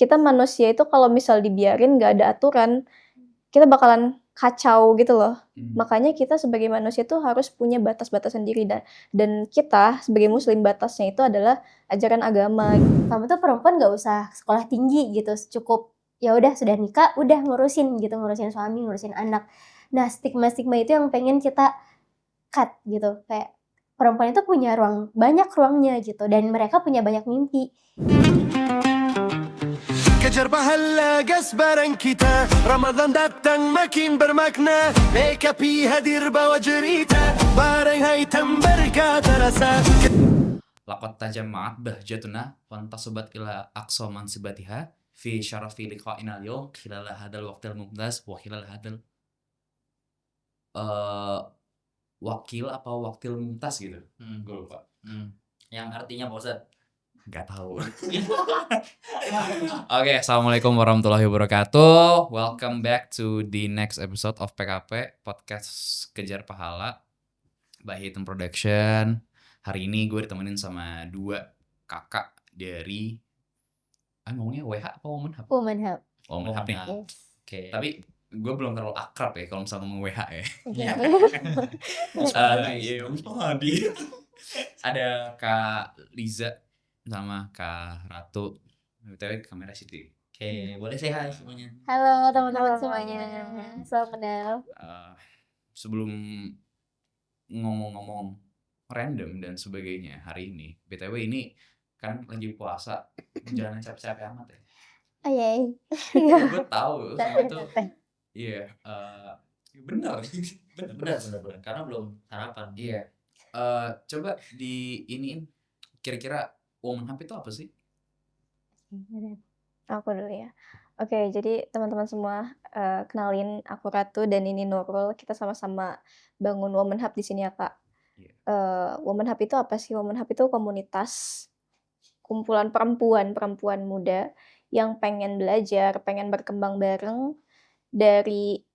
kita manusia itu kalau misal dibiarin nggak ada aturan, kita bakalan kacau gitu loh. Makanya kita sebagai manusia tuh harus punya batas-batas sendiri dan kita sebagai muslim batasnya itu adalah ajaran agama. Kamu tuh perempuan nggak usah sekolah tinggi gitu, cukup ya udah sudah nikah, udah ngurusin gitu, ngurusin suami, ngurusin anak. Nah, stigma-stigma itu yang pengen kita cut gitu. Kayak perempuan itu punya banyak ruangnya gitu, dan mereka punya banyak mimpi. Kejar bahalla gasbaran kita Ramadan datang makin bermakna Make-upi hadir bawa cerita Bareng haitam berkata rasa Laqad tajama'at bahjatuna Fantasubat ila aqsa mansibatiha Fi syarafi liqa'ina al-yawm Khilala hadal waqtil mumtaz Wa khilal hadal Wakil apa waktil mumtaz gitu. Gue lupa. Yang artinya Pak Ustadz? Gak tahu. Oke, assalamualaikum warahmatullahi wabarakatuh. Welcome back to the next episode of PKP Podcast Kejar Pahala by Hitam Production. Hari ini gue ditemenin sama dua kakak dari ngomongnya WH apa Women Hub? Women Hub. Women Hub nih. Yes. Oke. Tapi gue belum terlalu akrab ya kalau misalnya ngomong WH ya. Iya. Ada Kak Liza sama Kak Ratu. BTW kamera situ. Oke, boleh say hi semuanya. Halo teman-teman Halo semuanya. semuanya. Salam kenal. Sebelum ngomong-ngomong random dan sebagainya hari ini, BTW ini kan lagi puasa, jangan capek-capek amat ya. Ayy. Gue tahu sama itu. Iya, benar. Karena belum sarapan. Iya. Coba di iniin kira-kira Women Hub itu apa sih? Aku dulu ya. Oke, jadi teman-teman semua, kenalin aku Ratu dan ini Nurul. Kita sama-sama bangun Women Hub di sini ya, Kak. Iya. Women Hub itu apa sih? Women Hub itu komunitas kumpulan perempuan muda yang pengen belajar, pengen berkembang bareng dari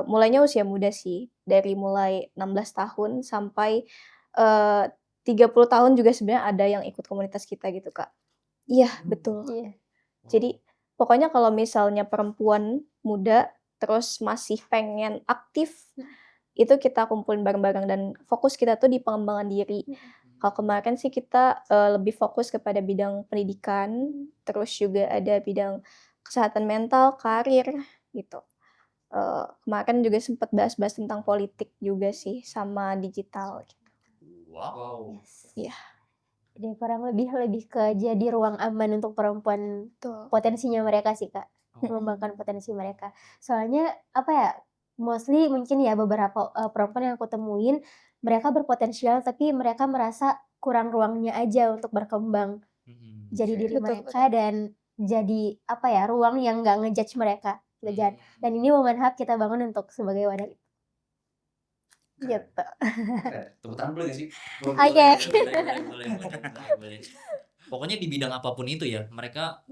mulainya usia muda sih, dari mulai 16 tahun sampai 30 tahun juga sebenarnya ada yang ikut komunitas kita gitu, Kak. Iya, betul. Iya. Jadi pokoknya kalau misalnya perempuan muda terus masih pengen aktif, itu kita kumpulin bareng-bareng dan fokus kita tuh di pengembangan diri. Kalau kemarin sih kita lebih fokus kepada bidang pendidikan, terus juga ada bidang kesehatan mental, karir gitu. Kemarin juga sempat bahas-bahas tentang politik juga sih sama digital gitu. Wow. Yes. Iya. Jadi kurang lebih ke jadi ruang aman untuk perempuan, Betul. potensinya mereka sih Kak, mengembangkan potensi mereka. Soalnya apa ya, mostly mungkin ya beberapa perempuan yang aku temuin, mereka berpotensial tapi mereka merasa kurang ruangnya aja untuk berkembang. Jadi diri Betul, mereka dan jadi apa ya, ruang yang nggak ngejudge mereka. Dan ini Women Hub kita bangun untuk sebagai wadah itu. Gitu. Tepuk tangan boleh gak sih? Oke. Boleh. Pokoknya di bidang apapun itu ya, mereka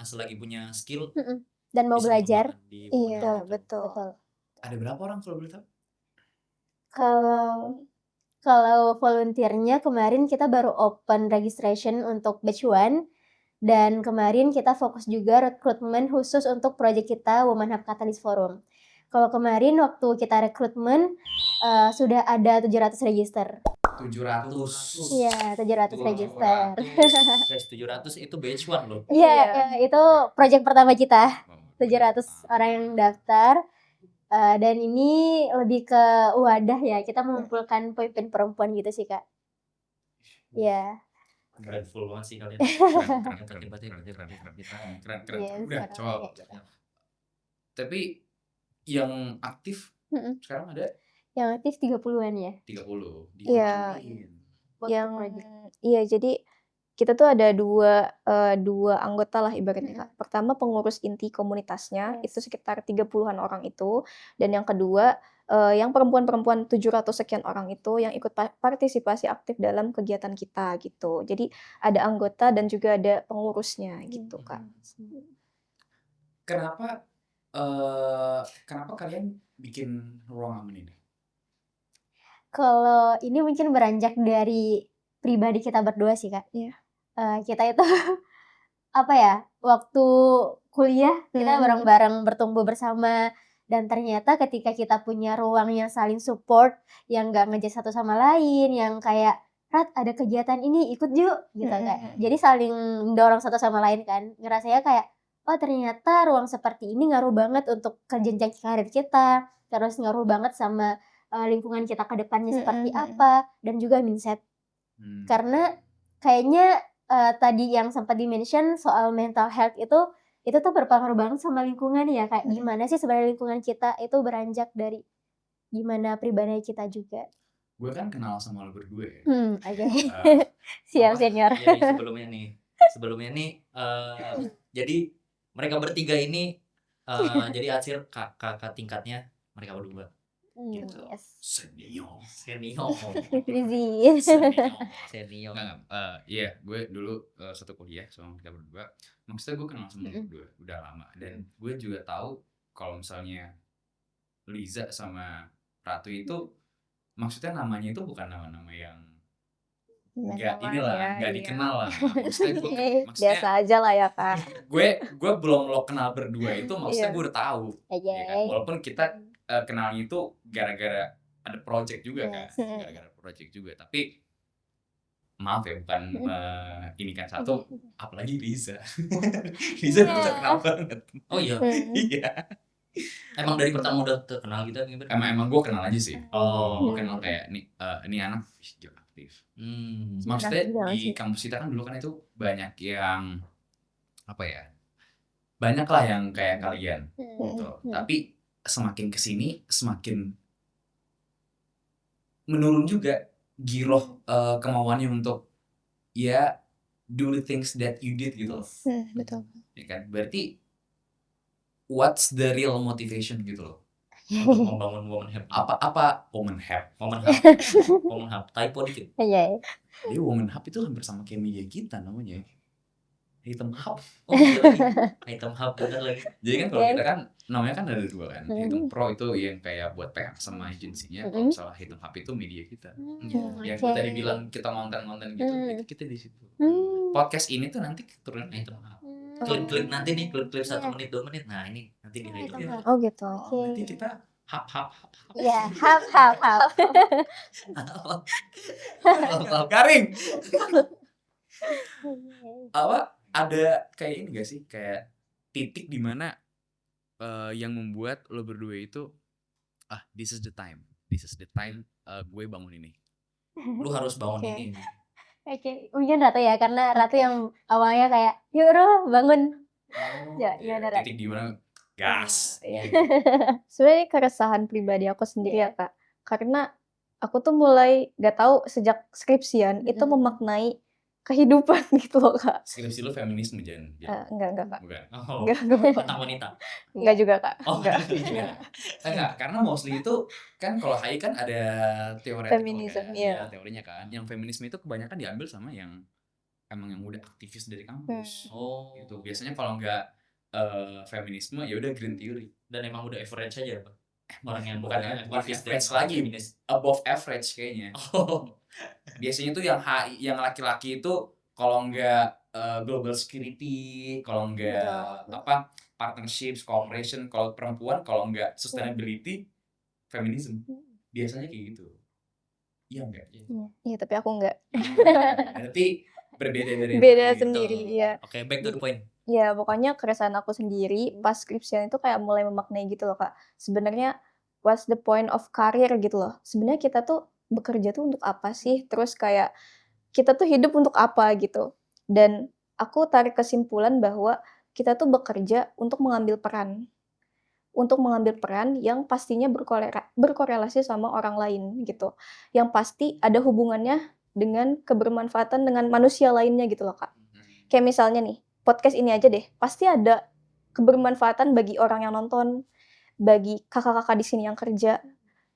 selagi punya skill Dan mau bisa belajar. mengembangkan di Iya, Women Hub. betul. Ada berapa orang kalau boleh tahu? Kalau volunteernya kemarin kita baru open registration untuk batch 1, dan kemarin kita fokus juga rekrutmen khusus untuk proyek kita Women Hub Catalyst Forum. Kalau kemarin waktu kita rekrutmen sudah ada 700 register. 700. Iya, 700 register. 700 itu batch 1 loh. Iya, itu proyek pertama kita. 700 orang yang daftar. Dan ini lebih ke wadah ya, kita mengumpulkan pemimpin perempuan gitu sih Kak. Iya. Grateful banget sih kalian. Keren. Udah, Yes, coba. Tapi yang aktif sekarang ada yang aktif 30-an ya. 30. Iya. Yang Iya, jadi kita tuh ada dua anggota lah ibaratnya, Kak. Pertama pengurus inti komunitasnya, itu sekitar 30-an orang itu, dan yang kedua yang perempuan-perempuan 700 sekian orang itu yang ikut partisipasi aktif dalam kegiatan kita gitu. Jadi ada anggota dan juga ada pengurusnya gitu, Kak. Kenapa kalian bikin ruang aman ini? Kalau ini mungkin beranjak dari pribadi kita berdua sih Kak. Iya. Kita itu apa ya, waktu kuliah kita Hmm. bareng-bareng bertumbuh bersama, dan ternyata ketika kita punya ruang yang saling support, yang nggak ngejudge satu sama lain, yang kayak, "Rat, ada kegiatan ini, ikut yuk," gitu kan. Jadi saling dorong satu sama lain kan. Ngerasanya kayak, oh ternyata ruang seperti ini ngaruh banget untuk ke jenjang karir kita, terus ngaruh banget sama lingkungan kita ke depannya seperti apa, dan juga mindset. Karena kayaknya tadi yang sempat di-mention soal mental health itu tuh berpengaruh banget sama lingkungan ya, kayak gimana sih sebenarnya lingkungan kita itu beranjak dari gimana pribadi kita juga. Gue kan kenal sama lo berdua ya. Oke. Eh, Siap apa? senior. Iya nih, sebelumnya nih jadi mereka bertiga ini jadi Acil kakak tingkatnya mereka berdua. Gitu. Yes. Senior. Senior. Easy. Senior. Iya, gue dulu satu kuliah sama kita berdua. Maksudnya gue kenal sama lo berdua udah lama, dan gue juga tahu kalau misalnya Liza sama Ratu itu maksudnya namanya itu bukan nama-nama yang nggak dikenal lah. Maksudnya gue Biasa aja lah ya Kak. gue belum lo kenal berdua itu maksudnya Iya. gue udah tahu. Ya kan? Walaupun kita kenalnya itu gara-gara ada project juga kan, gara-gara project juga. Tapi maaf ya, bukan ini kan satu, apalagi Liza. Liza tuh terkenal banget. Oh iya. Iya. Emang dari pertama udah terkenal gitu nih, Ber? Emang gue kenal aja sih. Oh. Gue kenal kayak ini anak gila aktif. Hmm. Maksudnya Gila di sih. kampus kita kan dulu kan itu banyak yang apa ya? Banyak lah yang kayak kalian. Gitu. Tapi semakin kesini semakin menurun juga giroh kemauannya untuk ya do the things that you did gitu loh. Betul. Ya kan? Berarti what's the real motivation gitu loh? Untuk membangun woman hub. Apa woman hub? Woman hub. Typo dikit. Iya. Jadi woman hub itu hampir sama kayak media kita namanya. Hitam hub. Oh iya lagi. Item hub bener lagi. Jadi kan kalau kita kan namanya kan ada dua kan. Hitam Pro itu yang kayak buat PR sama agensinya. Kalau misalnya Hitam Hub itu media kita. Yang Oke. tadi bilang kita konten-konten gitu, itu kita di situ. Podcast ini tuh nanti turun Item hub. Oh. Klip-klip nanti nih, klip-klip 1 menit 2 menit. Nah ini nanti di Item Item hub. hub. Oh gitu. Nanti kita hub. Iya, hap. Garing. Apa ada kayak ini gak sih, kayak titik di mana yang membuat lo berdua itu this is the time gue bangun ini. Lu harus bangun Oke. ini. Oke, mungkin Ratu ya, karena Ratu yang awalnya kayak, yuk Ro, bangun. Ya, Iya, gimana, Rat? titik di mana gas. Iya. Sebenarnya keresahan pribadi aku sendiri ya Kak. Karena aku tuh mulai gak tahu sejak skripsian itu memaknai kehidupan gitu loh Kak. Skripsi lo feminisme jangan. Enggak Kak. Bukan. Oh, Enggak tentang wanita. Enggak juga Kak. Oh, Enggak. Enggak, karena mostly itu kan kalau HI kan ada teori Feminisme, iya. teorinya kan. Yang feminisme itu kebanyakan diambil sama yang emang yang udah aktivis dari kampus. Oh, Gitu. Biasanya kalau enggak feminisme ya udah green theory. dan emang udah average aja, Pak. Orang yang Bukan aktivis dan average lagi. feminis. Above average kayaknya. Oh, Biasanya tuh yang HI, yang laki-laki itu kalau enggak global security, kalau enggak apa partnerships, cooperation, kalau perempuan kalau enggak sustainability, feminism. Biasanya kayak gitu. Iya enggak? Iya, tapi aku enggak. Tapi berbeda dari Beda HI. sendiri, iya. oke, back to the point. Ya, pokoknya keresahan aku sendiri pas skripsian itu kayak mulai memaknai gitu loh, Kak. Sebenarnya what's the point of career gitu loh. Sebenarnya kita tuh bekerja tuh untuk apa sih? Terus kayak kita tuh hidup untuk apa gitu. Dan aku tarik kesimpulan bahwa kita tuh bekerja untuk mengambil peran. Untuk mengambil peran yang pastinya berkorelasi sama orang lain gitu. Yang pasti ada hubungannya dengan kebermanfaatan dengan manusia lainnya gitu loh, Kak. Kayak misalnya nih, podcast ini aja deh, pasti ada kebermanfaatan bagi orang yang nonton, bagi kakak-kakak di sini yang kerja.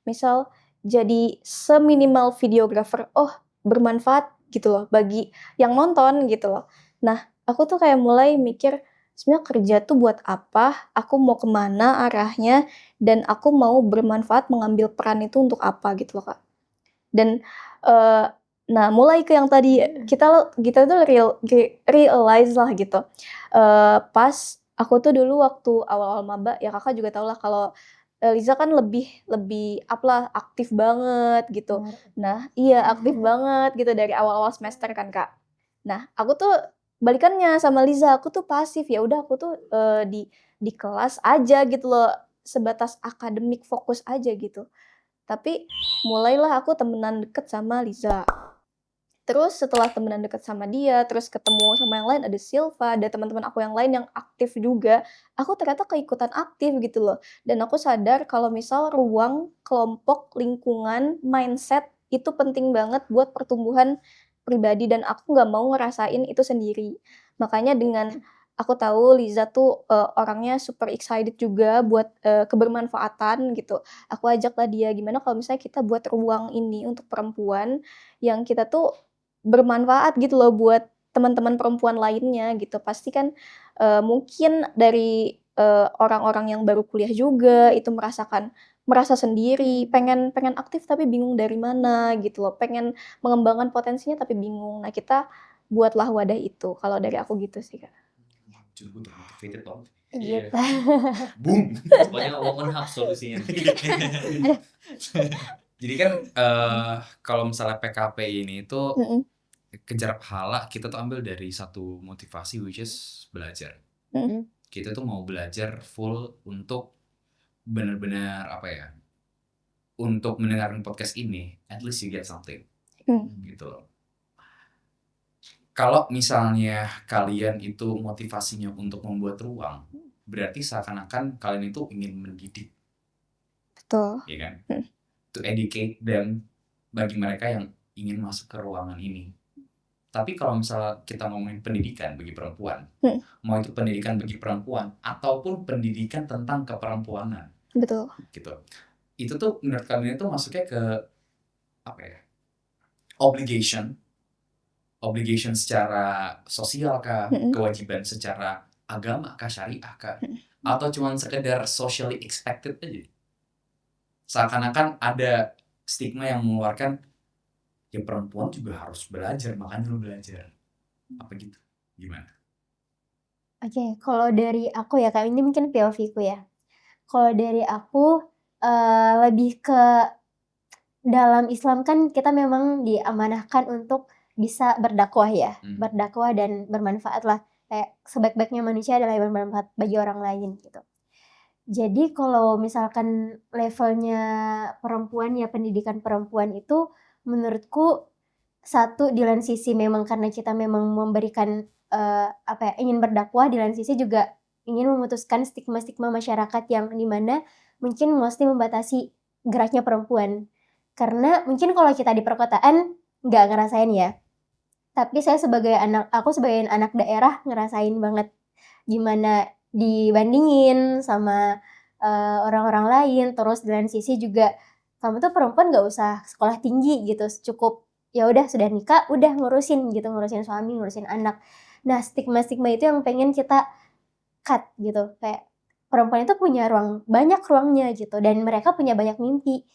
Misal jadi seminimal videographer, oh bermanfaat gitu loh bagi yang nonton gitu loh. Nah, aku tuh kayak mulai mikir sebenarnya kerja tuh buat apa, aku mau kemana arahnya, dan aku mau bermanfaat mengambil peran itu untuk apa gitu loh Kak. Dan Nah, mulai ke yang tadi kita tuh realize lah gitu. Pas aku tuh dulu waktu awal-awal maba, ya Kakak juga tahu lah kalau, Liza kan lebih lebih aktif banget gitu. Benar. Nah iya, aktif banget gitu dari awal-awal semester kan, Kak. Nah, aku tuh balikannya sama Liza, aku tuh pasif, ya udah aku tuh, di kelas aja gitu loh, sebatas akademik fokus aja gitu. Tapi mulailah aku temenan deket sama Liza. Terus setelah temenan deket sama dia, terus ketemu sama yang lain, ada Silva, ada teman-teman aku yang lain yang aktif juga, aku ternyata keikutan aktif gitu loh. Dan aku sadar kalau misal ruang, kelompok, lingkungan, mindset itu penting banget buat pertumbuhan pribadi dan aku nggak mau ngerasain itu sendiri. Makanya dengan aku tahu Liza tuh, orangnya super excited juga buat, kebermanfaatan gitu. Aku ajaklah dia, "Gimana kalau misalnya kita buat ruang ini untuk perempuan yang kita tuh bermanfaat gitu loh buat teman-teman perempuan lainnya gitu. Pasti kan, mungkin dari, orang-orang yang baru kuliah juga itu merasa sendiri, pengen pengen aktif tapi bingung dari mana gitu loh, pengen mengembangkan potensinya tapi bingung. Nah, kita buatlah wadah itu, kalau dari aku gitu sih, Kak. Cukup motivated banget. Iya. Gitu. Boom. Pokoknya woman hub solusinya. Jadi kan kalau misalnya PKP ini tuh Mhm, kejar pahala, kita tuh ambil dari satu motivasi which is belajar. mhm, Kita tuh mau belajar full untuk benar-benar apa ya? Untuk mendengarkan podcast ini, at least you get something gitu loh. Kalau misalnya kalian itu motivasinya untuk membuat ruang, berarti seakan-akan kalian itu ingin mendidik, betul. ya kan? Mhm. To educate them bagi mereka yang ingin masuk ke ruangan ini. Tapi kalau misalnya kita ngomongin pendidikan bagi perempuan, mau itu pendidikan bagi perempuan ataupun pendidikan tentang keperempuanan, Betul. gitu. Itu tuh menurut kalian itu masuknya ke apa ya? Obligation secara sosial kah, Mhm. kewajiban secara agama kah, syariah kah, atau cuma sekedar socially expected aja? Seakan-akan ada stigma yang mengeluarkan ya perempuan juga harus belajar, makanya lu belajar. Apa gitu? Gimana? Oke, kalau dari aku ya Kak, ini mungkin POV-ku ya. Kalau dari aku, lebih ke dalam Islam kan kita memang diamanahkan untuk bisa berdakwah ya, berdakwah dan bermanfaat lah. Kayak sebaik-baiknya manusia adalah yang bermanfaat bagi orang lain gitu. Jadi kalau misalkan levelnya perempuan ya, pendidikan perempuan itu menurutku satu di lain sisi memang karena kita memang memberikan, ingin berdakwah, di lain sisi juga ingin memutuskan stigma-stigma masyarakat yang di mana mungkin mesti membatasi geraknya perempuan. Karena mungkin kalau kita di perkotaan nggak ngerasain ya, tapi aku sebagai anak daerah ngerasain banget gimana dibandingin sama, orang-orang lain. Terus di lain sisi juga kamu tuh perempuan nggak usah sekolah tinggi gitu, cukup ya udah sudah nikah, udah ngurusin gitu, ngurusin suami, ngurusin anak. Nah, stigma-stigma itu yang pengen kita cut gitu, kayak perempuan itu punya banyak ruangnya gitu dan mereka punya banyak mimpi.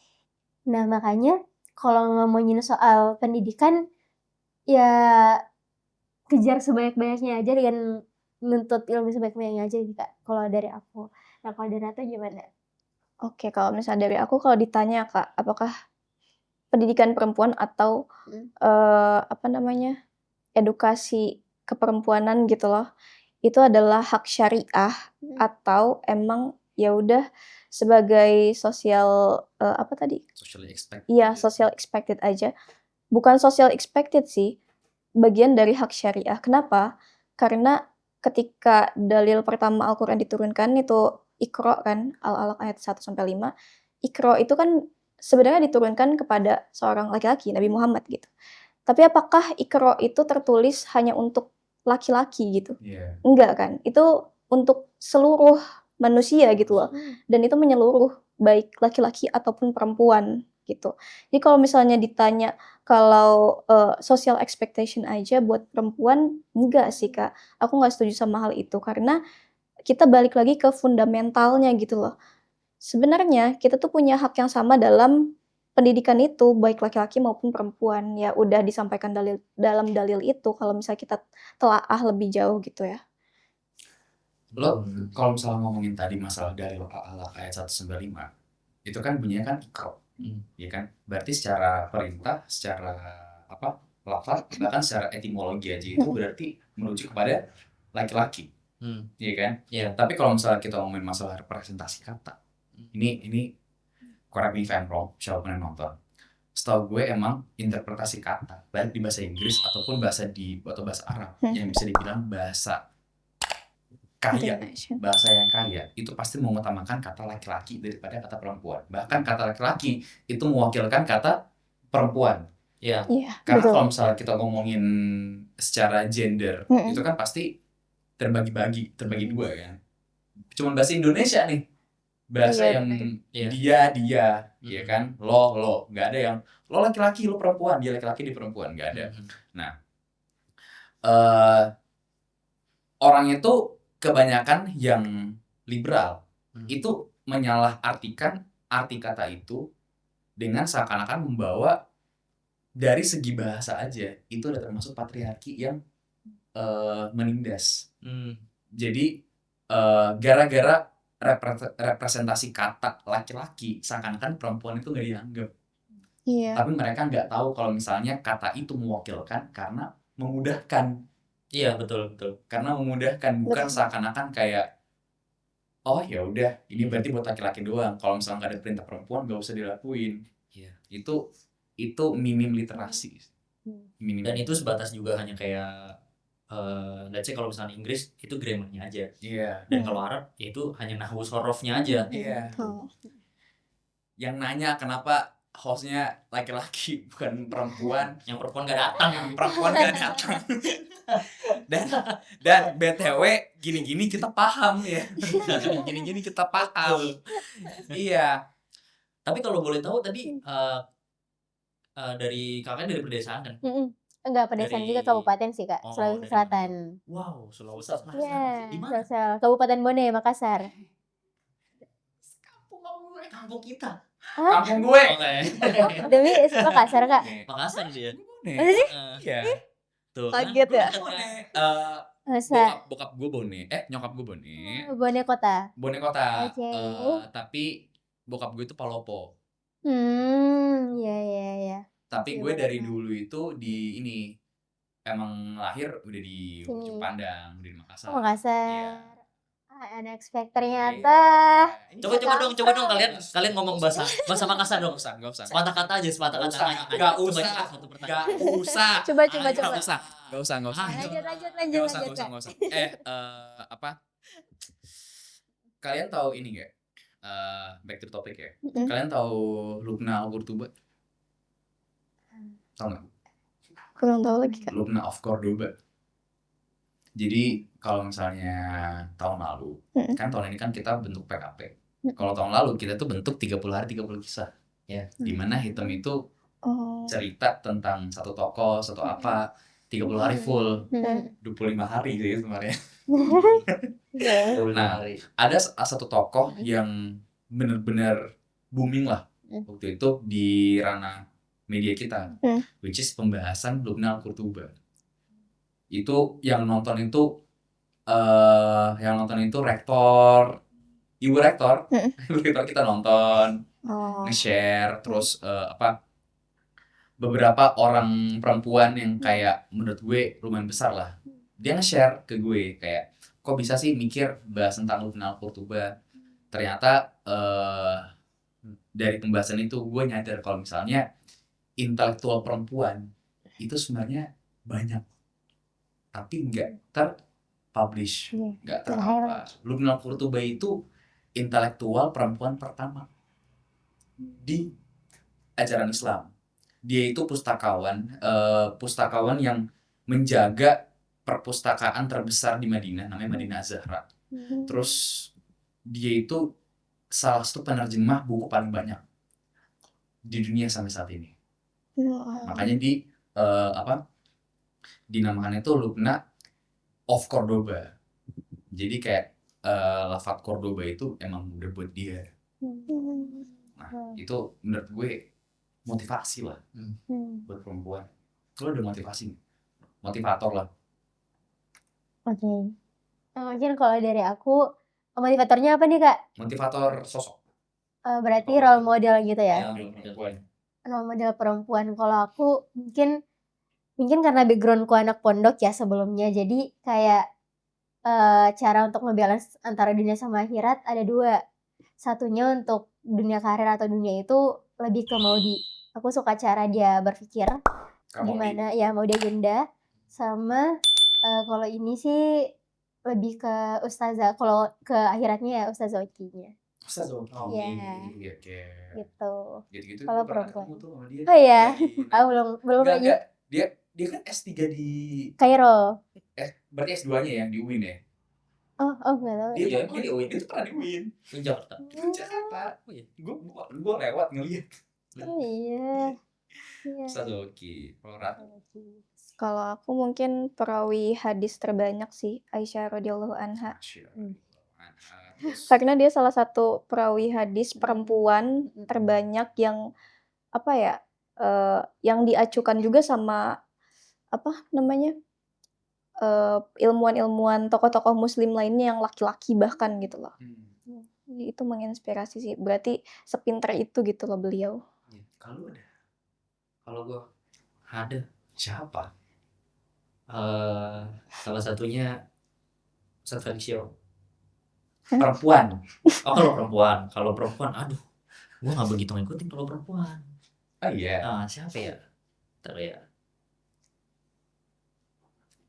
Nah, makanya kalau ngomongin soal pendidikan, ya kejar sebanyak-banyaknya aja dengan nuntut ilmu sebanyak-banyaknya aja sih, Kak, kalau dari aku. Nah, kalau dari Ratu gimana? Oke, kalau misalnya dari aku kalau ditanya, Kak, apakah pendidikan perempuan atau, edukasi keperempuanan gitu loh, itu adalah hak syariah atau emang ya udah sebagai Socially expected. iya, social expected aja. Bukan social expected sih, bagian dari hak syariah. Kenapa? Karena ketika dalil pertama Al-Qur'an diturunkan itu Iqra kan, Al-Alaq ayat 1-5. Iqra itu kan sebenarnya diturunkan kepada seorang laki-laki, Nabi Muhammad gitu. Tapi apakah Iqra itu tertulis hanya untuk laki-laki gitu? Iya. Enggak kan, itu untuk seluruh manusia gitu loh, dan itu menyeluruh baik laki-laki ataupun perempuan gitu. Jadi kalau misalnya ditanya kalau, social expectation aja buat perempuan, enggak sih, Kak. Aku nggak setuju sama hal itu karena kita balik lagi ke fundamentalnya gitu loh. Sebenarnya kita tuh punya hak yang sama dalam, pendidikan itu baik laki-laki maupun perempuan, ya udah disampaikan dalam dalil itu kalau misalnya kita telaah lebih jauh gitu ya. Lo kalau misalnya ngomongin tadi masalah dalil ayat 195, itu kan bunyinya kan ikro, ya kan? Berarti secara perintah, secara apa lafaz, bahkan secara etimologi aja itu berarti merujuk kepada laki-laki, ya kan? Iya. Tapi kalau misalnya kita ngomongin masalah representasi kata, ini correct me if I'm wrong, siapapun yang nonton. Setahu gue emang interpretasi kata, baik di bahasa Inggris ataupun bahasa Arab, yang bisa dibilang bahasa kaya, Intonation. bahasa yang kaya, itu pasti mengutamakan kata laki-laki daripada kata perempuan. Bahkan kata laki-laki itu mewakilkan kata perempuan. Iya. Iya, Karena betul. kalau misalnya kita ngomongin secara gender, itu kan pasti terbagi dua kan. Cuman bahasa Indonesia nih, bahasa Iya, yang Iya. dia, ya kan, lo, nggak ada yang lo laki-laki, lo perempuan, dia laki-laki, dia perempuan, nggak ada. Nah, orang itu kebanyakan yang liberal itu menyalahartikan arti kata itu dengan seakan-akan membawa dari segi bahasa aja itu udah termasuk patriarki yang menindas. Jadi gara-gara representasi kata laki-laki seakan-akan perempuan itu nggak dianggap. Iya. Tapi mereka nggak tahu kalau misalnya kata itu mewakilkan karena memudahkan. Iya, betul. Karena memudahkan, bukan Betul. seakan-akan kayak oh ya udah ini berarti buat laki-laki doang, kalau misalnya nggak ada perintah perempuan nggak usah dilakuin. Iya. Itu minim literasi. Dan itu sebatas juga hanya kayak let's say kalau misalnya Inggris itu grammarnya aja. Iya. Dan kalau Arab ya itu hanya nahwu sorofnya aja. Iya. Oh. Yang nanya kenapa hostnya laki-laki bukan perempuan, Yang perempuan nggak datang. dan BTW gini-gini kita paham ya. Gini-gini kita paham. Iya. Tapi kalau boleh tahu tadi dari kakaknya dari pedesaan kan? Enggak, pedesaan juga Dari- kabupaten sih Kak, Oh, Sulawesi dari Selatan. Wow, Sulawesi Selatan. Iya, Di mana? Kabupaten Bone, Makassar. Kampung kita. Hah? Kampung gue. Oke. Demi Makassar Kak? Makassar dia. Masa sih? Iya. Tuh. kan? Kaget ya. Masa? Bokap gue Bone, nyokap gue Bone, Bone Kota. Bone kota. Oke. Tapi bokap gue itu Palopo. Iya. Tapi Iya, gue dari benar. dulu itu di ini emang lahir udah di Sini. Ujung Pandang, udah di Makassar. Oh, Makassar. Iya. Unexpected ternyata. Coba dong kalian ngomong bahasa Makassar dong. Nggak usah. Sepatah kata aja, sepatah kata. Nggak Coba usah. satu pertanyaan. Nggak usah. Coba. Nggak usah. Lanjut. Nggak usah. Apa? Kalian tahu ini nggak? Back to topic ya. Kalian tahu Lubna Al-Qurtuba? Tahu nggak? Kurang tahu lagi Kak. Lubna of Cordoba. Jadi kalau misalnya tahun lalu, kan tahun ini kan kita bentuk PKP. Kalau tahun lalu kita tuh bentuk 30 hari 30 kisah. Ya. Dimana Hitam itu Oh. cerita tentang satu tokoh, satu apa, 30 hari full, 25 hari gitu ya sebenarnya. Nah, ada satu tokoh yang benar-benar booming lah waktu itu di ranah media kita, which is pembahasan Lubna Al-Qurtuba. Itu yang nonton itu rektor, ibu rektor kita nonton, nge-share, terus beberapa orang perempuan yang kayak menurut gue lumayan besar lah, dia nge-share ke gue kayak kok bisa sih mikir bahas tentang Lubna Al-Qurtuba. Ternyata dari pembahasan itu gue nyadar kalau misalnya intelektual perempuan itu sebenarnya banyak tapi nggak terpublish, nggak terapa. Lubna Al-Qurtuba itu intelektual perempuan pertama di ajaran Islam. Dia itu pustakawan yang menjaga perpustakaan terbesar di Madinah, namanya Madinah Az-Zahra. Terus dia itu salah satu penerjemah buku paling banyak di dunia sampai saat ini. Makanya dinamakan itu Lubna of Cordoba. Jadi kayak lafaz Cordoba itu emang udah buat dia. Nah, itu menurut gue motivasi lah Hmm. buat perempuan. Lo ada motivasi nggak? Motivator lah. Oke. Mungkin kalau dari aku, motivatornya apa nih Kak? Motivator sosok. Berarti role model gitu ya? Perempuan. Role model perempuan. Kalau aku mungkin karena backgroundku anak pondok ya sebelumnya, jadi kayak cara untuk ngebalance antara dunia sama akhirat ada dua. Satunya untuk dunia karir atau dunia itu lebih ke Maudi. Aku suka cara dia berpikir, gimana ya Maudi Agenda. Sama kalau ini sih lebih ke Ustazah, kalau ke akhiratnya ya Ustazah Oki-nya. Ustaz Oki. Iya. Oke. Gitu. Gitu-gitu Kalau gue pernah perempuan. ketemu tuh sama dia. Oh iya, Nah, belum lagi. enggak. Dia kan S3 di Kairo. berarti S2-nya yang di UIN ya. Oh nggak tahu. Iya, Dia di UIN, itu pernah di UIN. Di Jakarta. Di Jakarta. Oh iya. Gue lewat ngeliat. Oh iya. Iya. Ustaz Oki. Kalau Ratu. Kalau aku mungkin perawi hadis terbanyak sih, Aisyah radhiyallahu anha. Karena dia salah satu perawi hadis perempuan terbanyak yang apa ya, yang diacukan juga sama apa namanya, ilmuwan-ilmuwan, tokoh-tokoh muslim lainnya yang laki-laki bahkan gitu loh. Jadi itu menginspirasi sih, berarti sepintar itu gitu loh beliau. Kalau ada Kalau gue ada siapa? salah satunya Ustadz Felicio. Perempuan. Kalau perempuan, aduh, gue nggak begitu ngikutin kalau perempuan. Oh iya. Siapa ya? Ntar ya.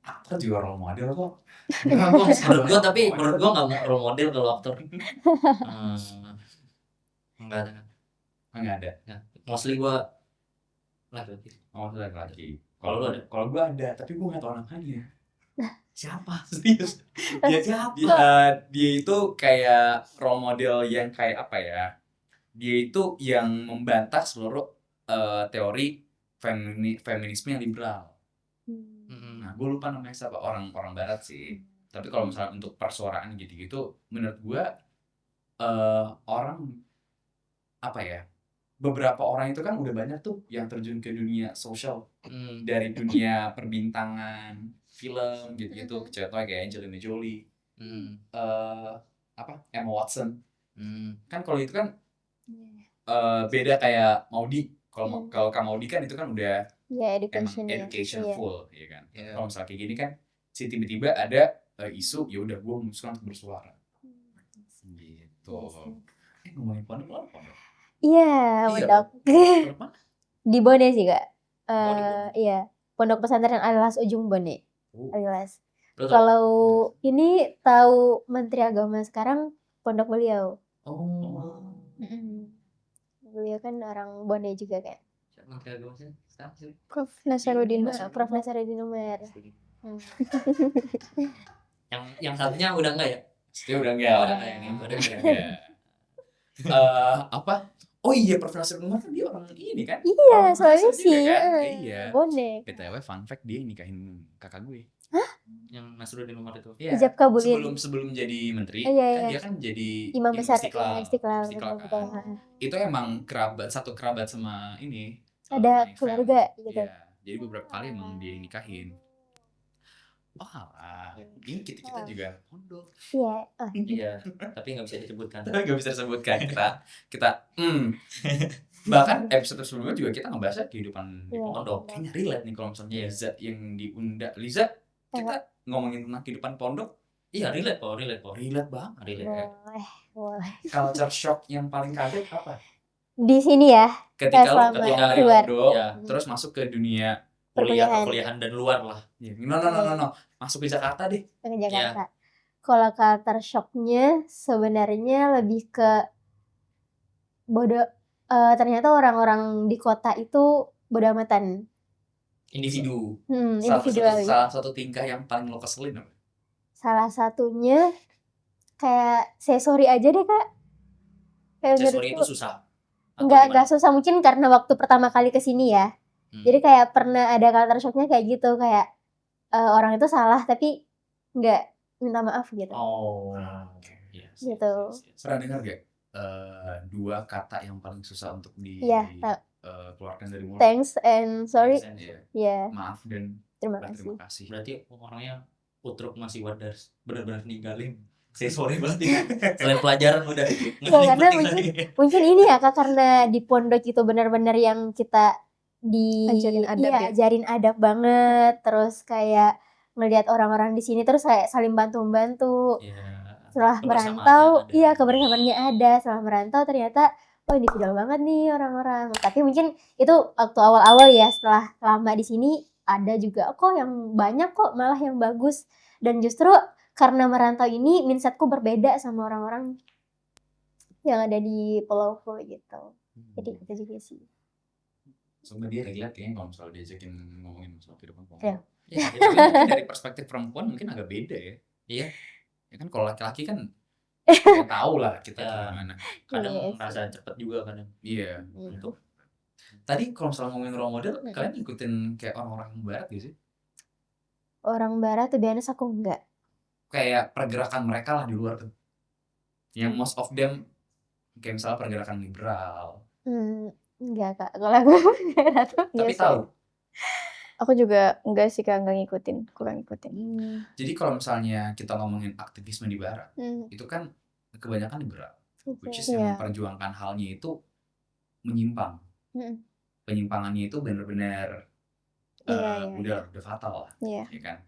Aktor juga role model kok. Menurut gue nggak mau role model kalau aktor. Enggak ada. Enggak ada. Nah, mostly gue laki-laki. Oh, laki-laki. Kalau lu ada? Kalau gue ada, tapi gue nggak tahu namanya. Siapa? Serius. Dia itu kayak role model yang kayak apa ya? Dia itu yang membantah seluruh teori feminisme yang liberal. Nah, gue lupa namanya siapa, orang barat sih. Tapi kalau misalnya untuk persuaraan gitu-gitu, menurut gue orang apa ya? Beberapa orang itu kan udah banyak tuh yang terjun ke dunia sosial, dari dunia perbintangan, film gitu-gitu, cewek kayak Angelina Jolie, Emma Watson. Kan kalau itu kan beda kayak Maudi. Kalau Kak Maudi kan itu kan udah Ya, emang education education ya. full, ya kan. Iya. Kalau misalnya kayak gini kan, si tiba-tiba ada isu, ya udah gue memutuskan untuk bersuara. Gitu. Ngomongin pondok lo apa? Iya, pondok. Berapa? Di Bone sih Kak. Bone. Iya, Pondok Pesantren Al-Ikhlas Ujung Bone. Al-Ikhlas. Terus Kalau ini tahu Menteri Agama sekarang pondok beliau. Beliau kan orang Bone juga kan. Menteri Agama sih sekarang sih. Prof. Nasaruddin Prof. Nasaruddin Umar. Yang satunya udah enggak ya? Dia udah enggak. Udah Apa? Oh iya, Prof. Nasaruddin Umar kan dia orang ini kan? Iya, Orang soalnya Makassar juga sih. kan? Iya. Bone. BTW fun fact, dia nikahin kakak gue. Yang Nasruddin Umar itu. Iya. Ijab kabulin. Sebelum jadi menteri, Iya, kan iya. dia kan jadi Imam besar Istiqlal. Istiqlal. Kan. Itu emang satu kerabat sama ini. Ada Manifest. keluarga gitu. Iya. Jadi beberapa kali emang dia nikahin. Ini kita juga pondok. Iya. Iya, tapi nggak bisa disebutkan. Gak bisa disebutkan kita bahkan episode sebelumnya juga kita ngebahas kehidupan di Iya. pondok. Kayaknya relate nih kalau misalnya Liza yang diundang. Liza, kita ngomongin tentang kehidupan pondok. Iya, relate kok. Relate banget. Relate. Boleh. Culture shock yang paling kaget apa? Di sini ya. Ketika lu Selama keluar dari keluar. pondok, Ya. terus masuk ke dunia Kuliahan dan luar lah. no. Masuk ke Jakarta deh. Ke Jakarta. Kalau culture shocknya sebenarnya lebih ke ternyata orang-orang di kota itu bodo amatan. Individu. Individual. Salah satu tingkah yang paling lo keselin apa? Salah satunya kayak say sorry aja deh Kak. Kayak Accessory menurutku- itu susah. Atau Enggak gimana? susah, mungkin karena waktu pertama kali kesini ya. Jadi kayak pernah ada culture shocknya kayak gitu, kayak orang itu salah tapi nggak minta maaf gitu. Yes. Gitu. Pernah dengar gak dua kata yang paling susah untuk Iya, keluarkan dari mulut. Thanks and sorry. Iya. Ya, Maaf dan terima berterima kasih. kasih. Berarti orangnya utruk masih wadah benar-benar ninggalin. Saya sorry banget nih. Selain pelajaran udah Ya, karena ninggalin. mungkin ini ya Kak, karena di pondok itu benar-benar yang kita Ajarin adab ya. ajarin adab banget, terus kayak ngelihat orang-orang di sini terus kayak saling bantu-bantu. Ya, Setelah kebersamaannya merantau, ada. iya kebersamaannya ada. Setelah merantau ternyata individual banget nih orang-orang. Tapi mungkin itu waktu awal-awal ya, setelah lama di sini ada juga kok yang banyak kok malah yang bagus. Dan justru karena merantau ini mindsetku berbeda sama orang-orang yang ada di Pulauku gitu. Jadi itu juga sih. Sebenarnya dia relate kayaknya kalau misalnya diajakin ngomongin masalah kehidupan Iya. keluarga. Ya, tapi mungkin dari perspektif perempuan mungkin agak beda ya. Iya. Ya kan kalau laki-laki kan ya tahu lah kita Ya. gimana. Kadang Yes. merasa cepet juga kadang. Iya. Untuk Tadi kalau misalnya ngomongin role model, kalian ikutin kayak orang-orang barat gitu sih? Orang barat tuh biasa aku enggak. Kayak pergerakan mereka lah di luar tuh. Yang most of them kayak misalnya pergerakan liberal. Enggak Kak. Kalau aku barat tuh Tapi biasa. tahu. Aku juga enggak sih Kak, enggak ngikutin, kurang ngikutin. Jadi kalau misalnya kita ngomongin aktivisme di barat, itu kan kebanyakan liberal. Which is yang Iya. memperjuangkan halnya itu menyimpang. Penyimpangannya itu benar-benar Iya, udah fatal lah, Iya. ya kan?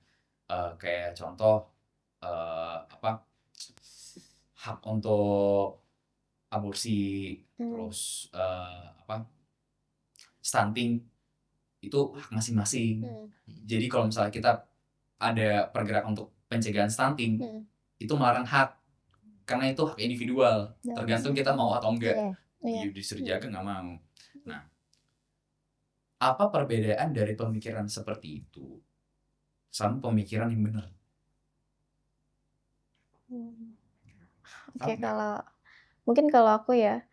Kayak contoh hak untuk aborsi, terus stunting itu hak masing-masing. Jadi kalau misalnya kita ada pergerakan untuk pencegahan stunting, itu melarang hak karena itu hak individual, tergantung kita mau atau enggak. Iya. Disuruh jaga nggak mau. Nah, apa perbedaan dari pemikiran seperti itu sama pemikiran yang benar? Oke, kalau aku ya,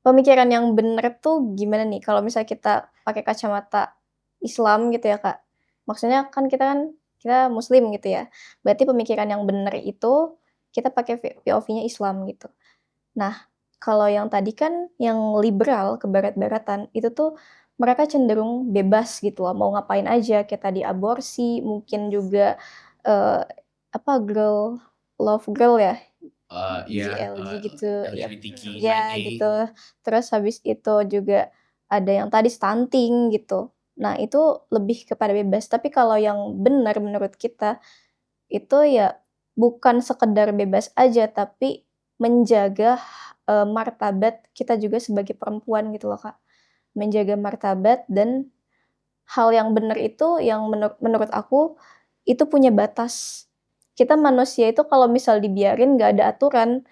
pemikiran yang benar tuh gimana nih? Kalau misalnya kita pakai kacamata Islam gitu ya Kak. Maksudnya kan kita Muslim gitu ya. Berarti pemikiran yang benar itu kita pakai POV-nya Islam gitu. Nah, kalau yang tadi kan yang liberal ke barat-baratan itu tuh mereka cenderung bebas gitu loh, mau ngapain aja kayak tadi aborsi, mungkin juga girl love girl ya, GLG gitu ya. LGBTQ, Ya gitu. Terus habis itu juga ada yang tadi stunting gitu. Nah, itu lebih kepada bebas. Tapi kalau yang benar menurut kita itu ya bukan sekedar bebas aja, tapi menjaga martabat kita juga sebagai perempuan gitu loh, Kak. Menjaga martabat dan hal yang benar itu yang menurut aku itu punya batas. Kita manusia itu kalau misal dibiarin nggak ada aturan,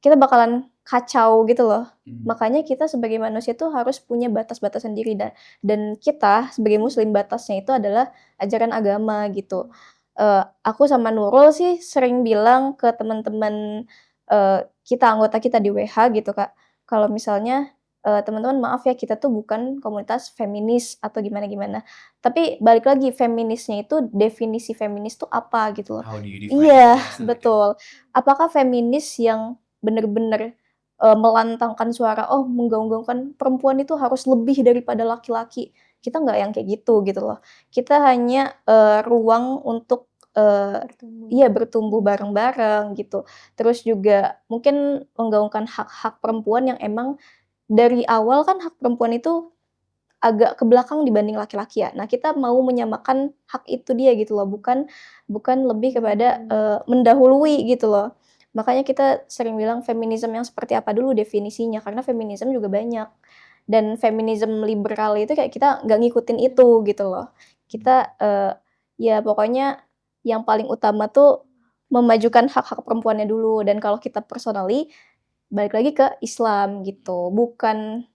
kita bakalan kacau gitu loh. Makanya kita sebagai manusia tuh harus punya batas-batas sendiri dan kita sebagai muslim batasnya itu adalah ajaran agama gitu. Aku sama Nurul sih sering bilang ke teman-teman kita anggota kita di WH gitu Kak, kalau misalnya teman-teman maaf ya kita tuh bukan komunitas feminis atau gimana-gimana. Tapi balik lagi feminisnya itu definisi feminis tuh apa gitu loh. How do you define Iya, it? betul. Apakah feminis yang benar-benar melantangkan suara, oh menggaung-gaungkan perempuan itu harus lebih daripada laki-laki. Kita nggak yang kayak gitu loh. Kita hanya ruang untuk bertumbuh bareng-bareng gitu. Terus juga mungkin menggaungkan hak-hak perempuan yang emang dari awal kan hak perempuan itu agak ke belakang dibanding laki-laki ya. Nah, kita mau menyamakan hak itu dia gitu loh, bukan lebih kepada mendahului gitu loh. Makanya kita sering bilang feminisme yang seperti apa dulu definisinya, karena feminisme juga banyak. Dan feminisme liberal itu kayak kita nggak ngikutin itu gitu loh. Kita ya pokoknya yang paling utama tuh memajukan hak-hak perempuannya dulu. Dan kalau kita personally balik lagi ke Islam gitu, bukan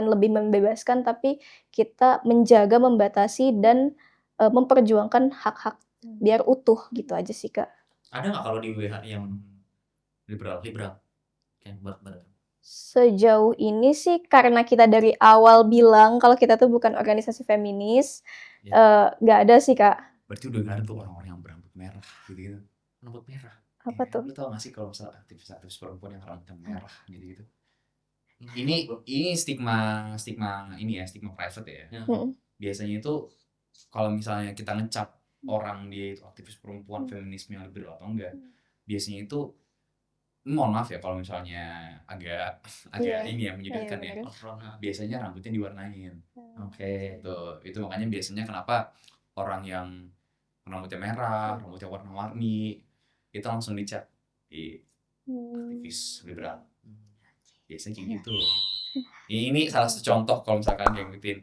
lebih membebaskan, tapi kita menjaga, membatasi, dan memperjuangkan hak-hak biar utuh gitu aja sih Kak. ada nggak kalau di WH yang liberal kayak berat. Sejauh ini sih karena kita dari awal bilang kalau kita tuh bukan organisasi feminis, nggak ada sih Kak. Berarti udah gak ada tuh orang-orang yang berambut merah gitu. Rambut merah. Apa tuh? Lu tau gak sih kalau misalnya aktivis perempuan yang rambutnya merah gitu. Ini stigma ini ya, stigma private ya. Ya. Biasanya itu kalau misalnya kita ngecap orang dia itu aktivis perempuan, feminisme yang liberal atau enggak, biasanya itu mohon maaf ya kalau misalnya agak Iya. ini ya menyudutkan Iya, ya. Corona. Biasanya rambutnya diwarnain. Oke. Itu makanya biasanya kenapa orang yang rambutnya merah, rambutnya warna-warni itu langsung dicap di aktivis liberal. Biasanya kayak gitu. Ini salah satu contoh kalau misalkan yang ngikutin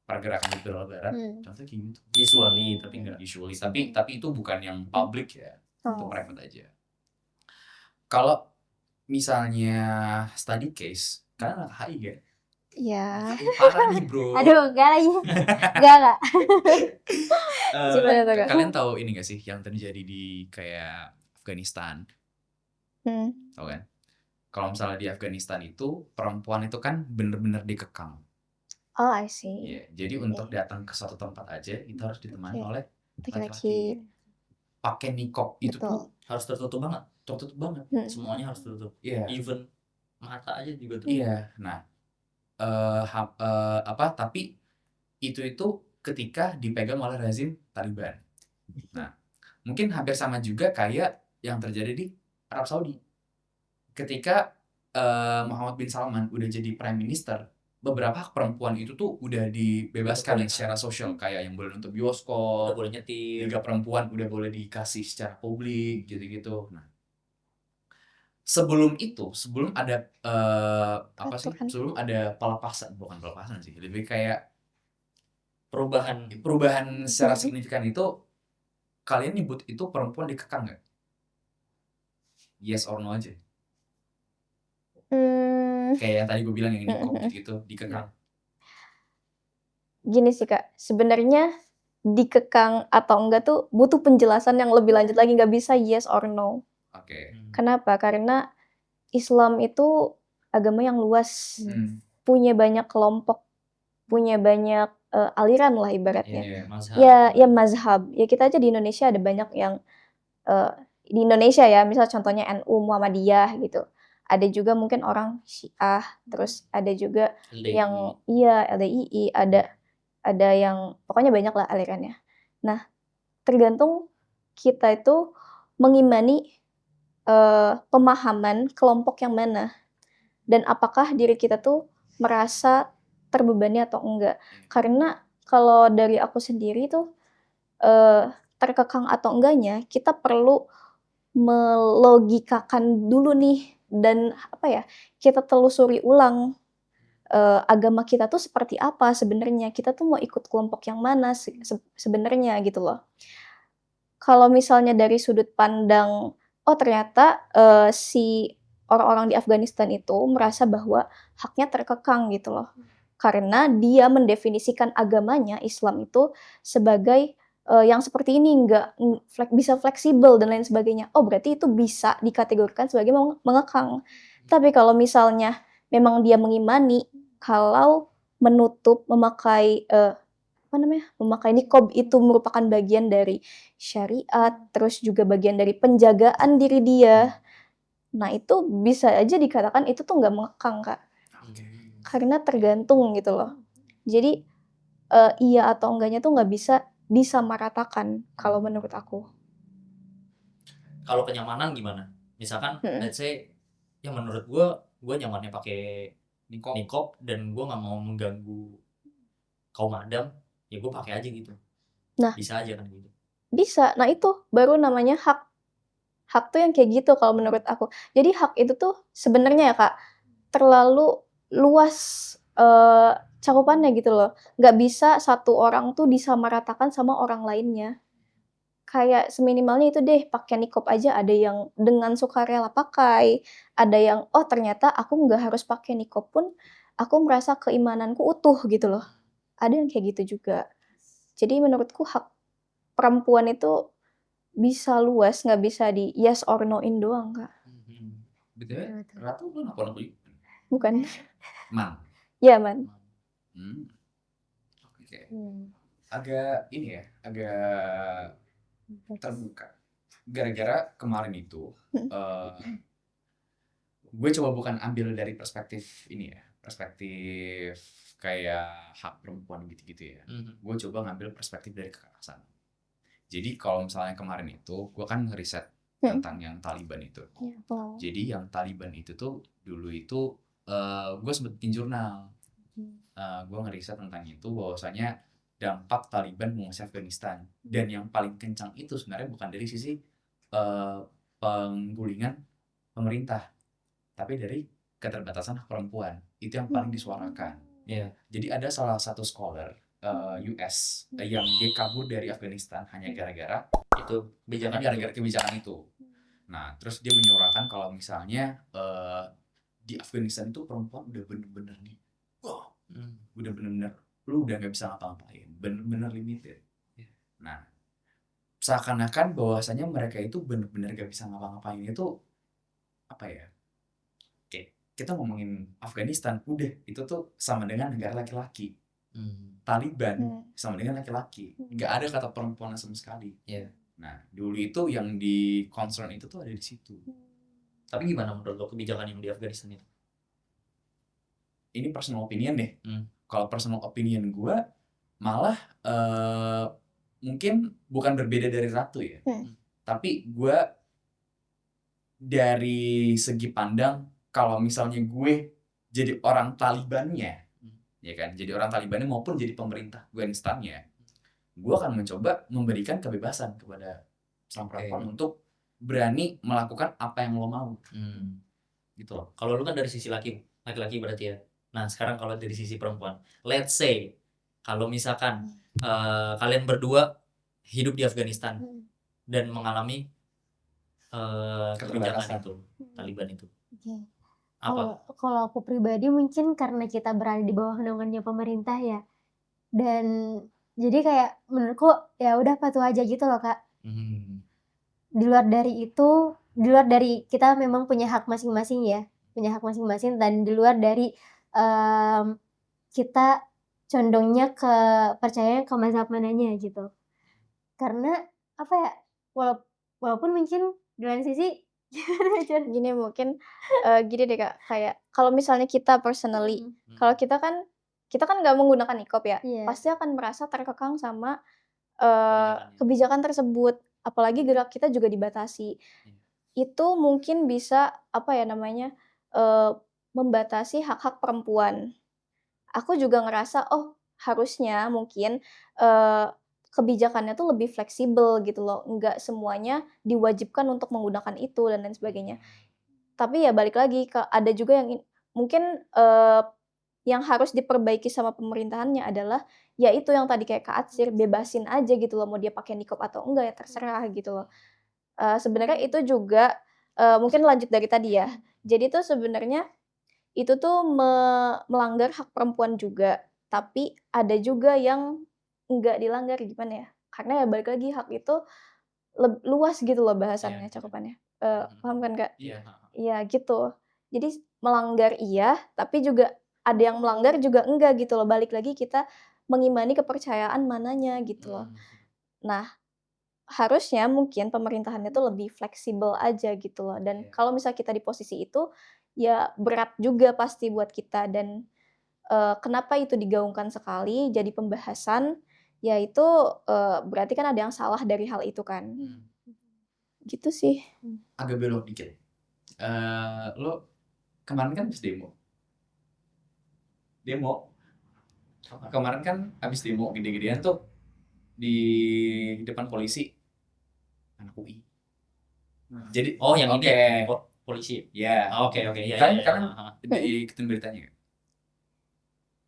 pergerakan liberal barat, contohnya kayak gitu. Usually tapi enggak. Usually, tapi itu bukan yang public ya, itu Oh. private aja. Kalau misalnya study case, kalian anak HI kan? Ya. Parah nih bro. Aduh, enggak lagi. Enggak. Gimana tuh, Kak? Kalian tahu ini gak sih yang terjadi di kayak Afghanistan? Tahu kan? Kalau misalnya di Afghanistan itu perempuan itu kan bener-bener dikekang. Oh, I see. Iya, jadi untuk datang ke suatu tempat aja itu harus ditemani Oke. oleh Laki-laki. laki-laki. Pakai niqab itu Betul. tuh Harus tertutup banget. tertutup banget. Semuanya harus tertutup. Iya. Even mata aja juga tuh. Iya. Nah, tapi itu ketika dipegang oleh rezim Taliban. Nah, mungkin hampir sama juga kayak yang terjadi di Arab Saudi. Ketika Muhammad bin Salman udah jadi prime minister, beberapa hak perempuan itu tuh udah dibebaskan secara sosial, kayak yang boleh nonton Udah bioskop, boleh nyetir. juga perempuan udah boleh dikasih secara publik gitu-gitu. Nah, sebelum ada Peraturan. sebelum ada bukan pelepasan sih, lebih kayak Perubahan secara signifikan itu, kalian nyebut itu perempuan dikekang nggak? Yes or no aja. Kayak yang tadi gue bilang yang niqab gitu dikekang. Gini sih Kak, sebenarnya dikekang atau enggak tuh butuh penjelasan yang lebih lanjut lagi, nggak bisa yes or no. Oke. Kenapa? Karena Islam itu agama yang luas, punya banyak kelompok, punya banyak aliran lah ibaratnya. Iya. mazhab. Ya mazhab. Ya kita aja di Indonesia ada banyak yang di Indonesia ya, misal contohnya NU, Muhammadiyah gitu. Ada juga mungkin orang Syiah, terus ada juga LDI. yang LDII, ada yang pokoknya banyak lah alirannya. Nah, tergantung kita itu mengimani pemahaman kelompok yang mana, dan apakah diri kita tuh merasa terbebani atau enggak. Karena kalau dari aku sendiri tuh terkekang atau enggaknya kita perlu melogikakan dulu nih, dan kita telusuri ulang agama kita tuh seperti apa sebenarnya, kita tuh mau ikut kelompok yang mana sebenarnya gitu loh. Kalau misalnya dari sudut pandang ternyata si orang-orang di Afghanistan itu merasa bahwa haknya terkekang gitu loh, karena dia mendefinisikan agamanya Islam itu sebagai yang seperti ini, nggak bisa fleksibel dan lain sebagainya. Oh, berarti itu bisa dikategorikan sebagai mengekang. Tapi kalau misalnya memang dia mengimani kalau memakai memakai niqab itu merupakan bagian dari syariat, terus juga bagian dari penjagaan diri dia. Nah, itu bisa aja dikatakan itu tuh nggak mengekang, Kak. Karena tergantung gitu loh. Jadi iya atau enggaknya tuh nggak bisa disamaratakan kalau menurut aku. Kalau kenyamanan gimana? Misalkan let's say yang menurut gue nyamannya pakai niqab dan gue nggak mau mengganggu kaum adam, ya gue pakai aja gitu. Nah, bisa aja kan gitu. Bisa. Nah, itu baru namanya hak. Hak tuh yang kayak gitu kalau menurut aku. Jadi hak itu tuh sebenarnya ya Kak, terlalu luas cakupannya gitu loh. Nggak bisa satu orang tuh disamaratakan sama orang lainnya. Kayak seminimalnya itu deh, pakai niqab aja ada yang dengan sukarela pakai, ada yang ternyata aku nggak harus pakai niqab pun aku merasa keimananku utuh gitu loh. Ada yang kayak gitu juga. Jadi menurutku hak perempuan itu bisa luas, nggak bisa di yes or no-in doang, Kak. Betul. Ratu lu apa lagi? Bukan. Man. Ya, Man. Oke. Agak terbuka. Gara-gara kemarin itu gue coba bukan ambil dari perspektif ini ya, perspektif kayak hak perempuan gitu-gitu ya. Gue coba ngambil perspektif dari kekerasan. Jadi kalau misalnya kemarin itu gue kan ngeriset tentang yang Taliban itu. Jadi yang Taliban itu tuh dulu itu gue sempet bikin jurnal. Gue ngeriset tentang itu bahwasanya dampak Taliban menguasai Afghanistan, dan yang paling kencang itu sebenarnya bukan dari sisi penggulingan pemerintah, tapi dari keterbatasan hak perempuan. Itu yang paling disuarakan. Jadi ada salah satu scholar US yang dia kabur dari Afghanistan hanya gara-gara kebijakan itu. Nah, terus dia menyuarakan kalau misalnya di Afghanistan itu perempuan udah bener-bener nih, udah bener-bener lu udah nggak bisa ngapa-ngapain, bener-bener limited. Nah, seakan-akan bahwasanya mereka itu bener-bener gak bisa ngapa-ngapain itu apa ya? Oke, kita ngomongin Afghanistan, udah itu tuh sama dengan negara laki-laki. Taliban sama dengan laki-laki, nggak ada kata perempuan sama sekali. Nah, dulu itu yang di concern itu tuh ada di situ. Tapi gimana menurut lo kebijakan yang di Afghanistan itu? Ini personal opinion deh. Kalau personal opinion gue malah mungkin bukan berbeda dari Ratu ya. Tapi gue dari segi pandang, kalau misalnya gue jadi orang Talibannya, ya kan, jadi orang Talibannya maupun jadi pemerintah Afghanistannya, gue akan mencoba memberikan kebebasan kepada sang perempuan untuk berani melakukan apa yang lo mau. Gitu loh. Kalau lu kan dari sisi laki-laki berarti ya. Nah, sekarang kalau dari sisi perempuan, let's say kalau misalkan kalian berdua hidup di Afghanistan dan mengalami kebijakan itu, Taliban itu, apa? Kalau aku pribadi mungkin karena kita berada di bawah naungannya pemerintah ya, dan jadi kayak menurutku ya udah patuh aja gitu loh Kak. Di luar dari itu, di luar dari kita memang punya hak masing-masing ya, dan di luar dari kita condongnya ke percaya ke mazhab mananya gitu. Karena apa ya, walaupun mungkin di lain sisi Gini mungkin gini deh Kak, kayak kalau misalnya kita personally, kalau kita kan nggak menggunakan niqab ya, pasti akan merasa terkekang sama kebijakan tersebut, apalagi gerak kita juga dibatasi. Itu mungkin bisa apa ya namanya, membatasi hak-hak perempuan. Aku juga ngerasa, oh harusnya mungkin kebijakannya tuh lebih fleksibel gitu loh, nggak semuanya diwajibkan untuk menggunakan itu dan lain sebagainya. Tapi ya balik lagi ada juga yang mungkin yang harus diperbaiki sama pemerintahannya adalah, ya itu yang tadi kayak Kak Atsir, bebasin aja gitu loh, mau dia pakai niqab atau enggak ya terserah gitu loh. Sebenarnya itu juga mungkin lanjut dari tadi ya. Jadi tuh sebenarnya itu tuh melanggar hak perempuan juga, tapi ada juga yang enggak dilanggar, gimana ya, karena ya balik lagi hak itu luas gitu loh bahasannya, cakupannya. Paham kan Kak? Iya gitu. Jadi melanggar iya, tapi juga ada yang melanggar juga enggak gitu loh, balik lagi kita mengimani kepercayaan mananya gitu loh. Nah, harusnya mungkin pemerintahannya tuh lebih fleksibel aja gitu loh, dan kalau misalnya kita di posisi itu, ya berat juga pasti buat kita, dan kenapa itu digaungkan sekali jadi pembahasan, ya itu berarti kan ada yang salah dari hal itu kan. Gitu sih. Agak belok dikit. Lo kemarin kan habis demo. Kemarin kan habis demo gede-gedean tuh di depan polisi anak UI. Jadi yang ini polisi. Ya. Oke. Ya. Kalian ikutin beritanya nggak?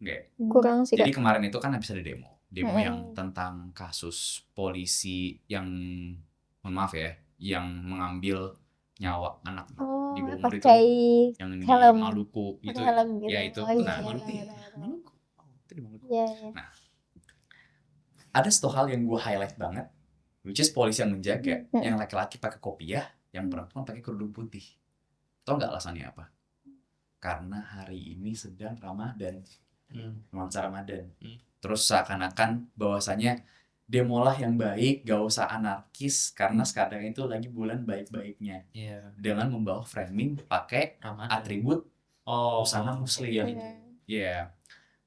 Nggak. Kurang sih Jadi Kak. kemarin itu kan habis ada demo yang tentang kasus polisi yang, mohon maaf ya, yang mengambil nyawa anak di Bogor itu, yang di Maluku itu, ya itu. Nah, Maluku. Itu di Maluku. Nah, ada satu hal yang gue highlight banget, which is polisi yang menjaga, yang laki-laki pakai kopiah, yang perempuan pakai kerudung putih. Tau nggak alasannya apa? Karena hari ini sedang Ramadan, nuansa Ramadan. Terus seakan-akan bahwasanya demolah yang baik, gak usah anarkis karena sekarang itu lagi bulan baik-baiknya, Iya. dengan membawa framing pakai Ramadan. atribut busana muslim. Iya. Iya.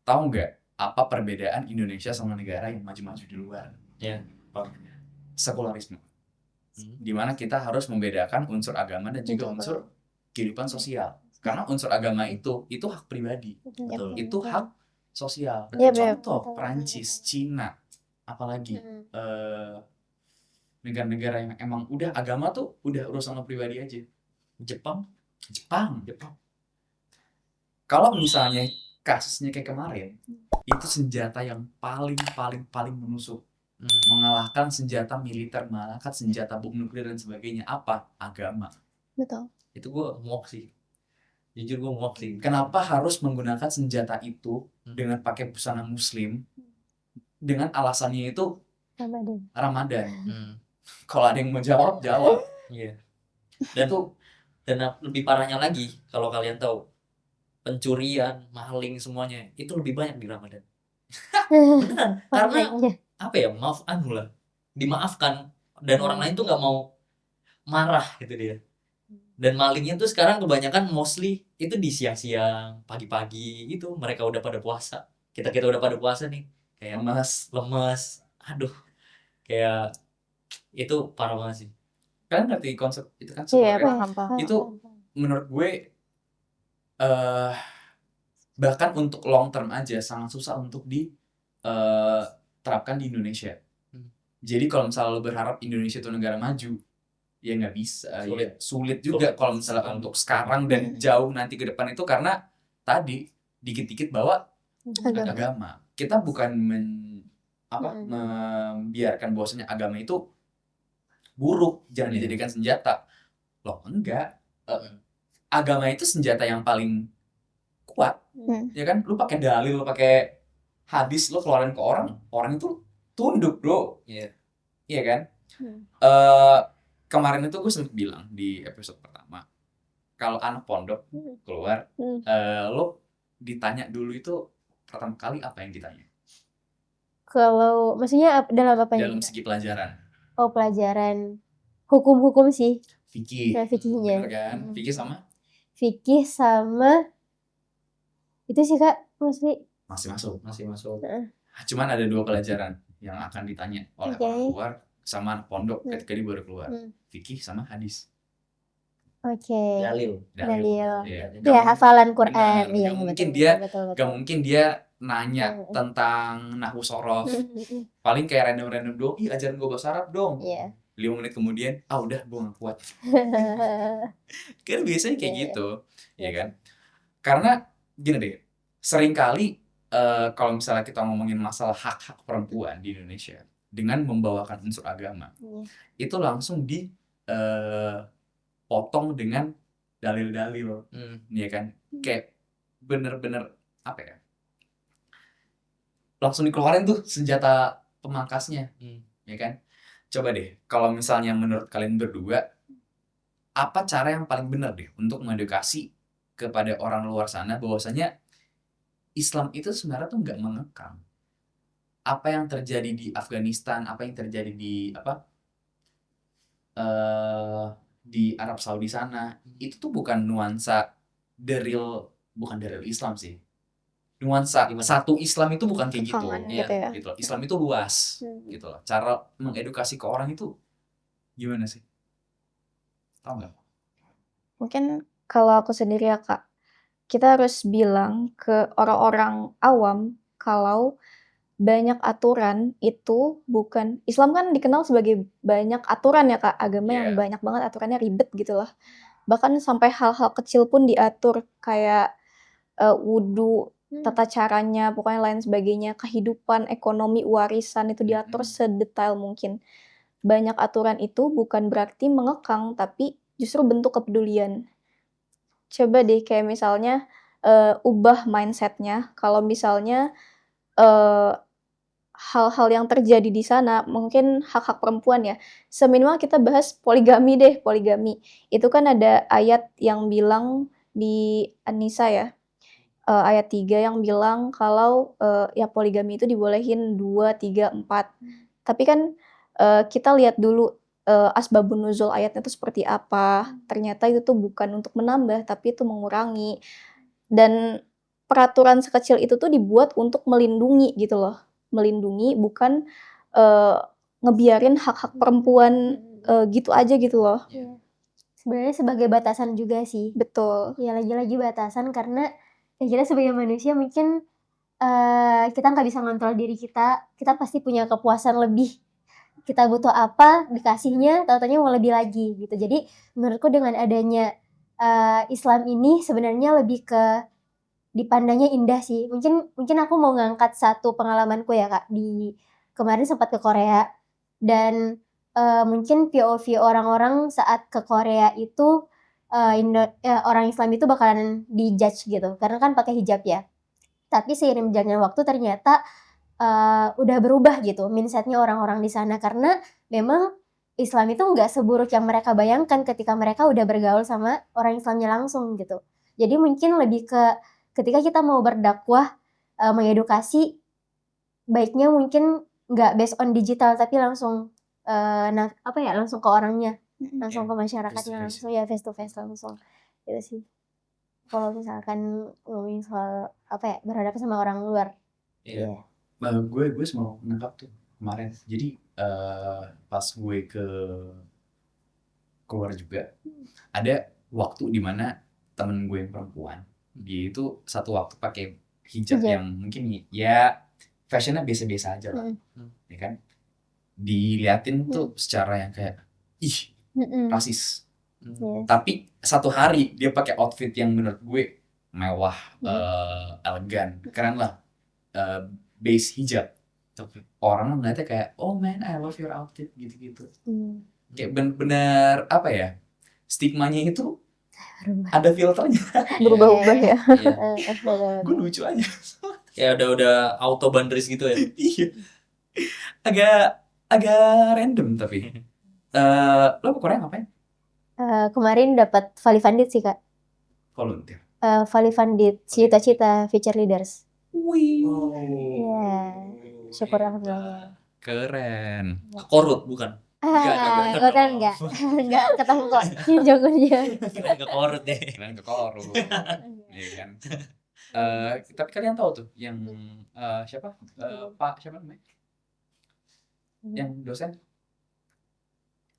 Tahu nggak apa perbedaan Indonesia sama negara yang maju-maju di luar? Iya. Sekularisme. Dimana kita harus membedakan unsur agama dan juga Betul. unsur kehidupan sosial. Karena unsur agama itu hak pribadi. Betul. Itu hak sosial. Iya, betul. Contoh Perancis, Cina, apalagi negara-negara yang emang udah agama tuh udah urusan lo pribadi aja. Jepang. Kalau misalnya kasusnya kayak kemarin, itu senjata yang paling menusuk. Mengalahkan senjata militer, mengalahkan senjata bom nuklir dan sebagainya. Apa? Agama. Betul. Itu gue muak sih. Jujur gue muak sih. Kenapa harus menggunakan senjata itu dengan pakai busana muslim dengan alasannya itu Ramadan? Kalau ada yang mau jawab. Iya. Dan lebih parahnya lagi, kalau kalian tahu, pencurian, maling semuanya itu lebih banyak di Ramadan. Beneran. Karena apa ya? Dimaafkan dan orang lain tuh nggak mau marah gitu dia. Dan malingnya tuh sekarang kebanyakan mostly itu di siang-siang, pagi-pagi gitu. Mereka udah pada puasa. Kita udah pada puasa nih. Kayak lemes. Aduh. Kayak itu parah banget sih. Kalian ngerti konsep itu kan? Iya, sebenarnya? paham. Itu menurut gue bahkan untuk long term aja sangat susah untuk diterapkan di Indonesia. Jadi kalau misalnya lo berharap Indonesia itu negara maju, ya nggak bisa. Sulit juga kalau misalnya untuk sekarang dan jauh nanti ke depan itu, karena tadi dikit-dikit bawa agama. Kita bukan membiarkan bahwasanya agama itu buruk, jangan dijadikan senjata. Loh, enggak. Agama itu senjata yang paling kuat. Ya kan? Lu pakai dalil, lu pakai hadis, lu keluarin ke orang itu tunduk, bro. Iya kan? Kemarin itu gue sempat bilang di episode pertama, kalau anak pondok keluar, lo ditanya dulu itu pertama kali apa yang ditanya? Kalau maksudnya dalam apa Dalam segi pelajaran. Oh, pelajaran hukum sih. Fikih. Fikihnya. Bener kan? Fikih sama itu sih Kak, masih masuk. Cuman ada 2 pelajaran yang akan ditanya oleh orang luar sama anak pondok ketika dia baru keluar. Fikih sama hadis. Dalil. Ya, hafalan Quran. Iya, gak mungkin dia nanya tentang nahwu sorof. Paling kayak random dong, ajaran gue bahasa Arab dong. 5 menit kemudian, udah gue gak kuat. Kan biasanya kayak gitu, ya kan? Karena gini deh, seringkali kalau misalnya kita ngomongin masalah hak-hak perempuan di Indonesia dengan membawakan unsur agama, itu langsung potong dengan dalil-dalil, ya kan? Kayak bener-bener apa ya? Langsung dikeluarin tuh senjata pemangkasnya, ya kan? Coba deh, kalau misalnya menurut kalian berdua, apa cara yang paling benar deh untuk mengedukasi kepada orang luar sana bahwasanya Islam itu sebenarnya tuh nggak mengekang. Apa yang terjadi di Afghanistan, apa yang terjadi di di Arab Saudi sana, itu tuh bukan nuansa bukan dari Islam sih. Nuansa satu Islam itu bukan kayak gitu. Gitu. Islam itu luas, gitu loh. Cara mengedukasi ke orang itu gimana sih? Tahu nggak? Mungkin kalau aku sendiri ya Kak, kita harus bilang ke orang-orang awam kalau banyak aturan itu bukan, Islam kan dikenal sebagai banyak aturan ya Kak, agama yang banyak banget aturannya, ribet gitu loh. Bahkan sampai hal-hal kecil pun diatur, kayak wudhu, tata caranya, pokoknya lain sebagainya, kehidupan, ekonomi, warisan itu diatur sedetail mungkin. Banyak aturan itu bukan berarti mengekang, tapi justru bentuk kepedulian. Coba deh kayak misalnya ubah mindsetnya. Kalau misalnya hal-hal yang terjadi di sana, mungkin hak-hak perempuan ya, seminimal kita bahas poligami deh, poligami. Itu kan ada ayat yang bilang di An-Nisa ya, ayat 3 yang bilang kalau ya poligami itu dibolehin 2, 3, 4. Tapi kan, kita lihat dulu, asbabun nuzul ayatnya itu seperti apa, ternyata itu tuh bukan untuk menambah, tapi itu mengurangi. Dan peraturan sekecil itu tuh dibuat untuk melindungi gitu loh, melindungi bukan, eee, ngebiarin hak-hak perempuan, gitu aja gitu loh. Iya. Sebenarnya sebagai batasan juga sih. Betul. Ya lagi-lagi batasan karena ya kita sebagai manusia mungkin, kita nggak bisa ngontrol diri kita pasti punya kepuasan lebih. Kita butuh apa, dikasihnya, tahu-tahunya mau lebih lagi gitu. Jadi menurutku dengan adanya, Islam ini sebenarnya lebih ke dipandangnya indah sih. Mungkin aku mau ngangkat satu pengalamanku ya Kak, kemarin sempat ke Korea dan, mungkin POV orang-orang saat ke Korea itu, orang Islam itu bakalan di-judge gitu, karena kan pakai hijab ya. Tapi seiring berjalannya waktu ternyata, udah berubah gitu mindset-nya orang-orang di sana, karena memang Islam itu nggak seburuk yang mereka bayangkan ketika mereka udah bergaul sama orang Islamnya langsung gitu. Jadi mungkin lebih ke ketika kita mau berdakwah, mengedukasi, baiknya mungkin nggak based on digital tapi langsung, langsung ke orangnya, langsung ke masyarakatnya langsung, ya face to face langsung, itu sih. Kalau misalkan ngomongin soal berhadapan sama orang luar. Iya. Gue mau nangkap tuh kemarin. Jadi pas gue keluar juga ada waktu dimana temen gue yang perempuan dia itu satu waktu pakai hijab Hijab. yang mungkin ya fashionnya biasa-biasa aja lah, ya kan? Diliatin tuh secara yang kayak ih rasis. Yes. Tapi satu hari dia pakai outfit yang menurut gue mewah, elegan, keren lah, base hijab. Orang ngeliatnya kayak, oh man, I love your outfit, gitu-gitu. Kayak bener-bener apa ya? Stigmanya itu ada filternya. Berubah-ubah ya. Gue lucu aja. Ya udah auto boundaries gitu ya. Iya. Agak random tapi. Lo ke Korea ngapain? Kemarin dapat Vali Funded sih Kak. Volunteer. Vali Funded cita-cita future leaders. Wih. Iya. Syukur alhamdulillah. Keren. Ke Korut bukan? Kebetulan enggak ketemu kok jagonya. Keren ke Korut deh. Keren ke Korup. Iya kan. Tapi kalian tahu tuh yang siapa? Pak siapa namanya? Yang dosen?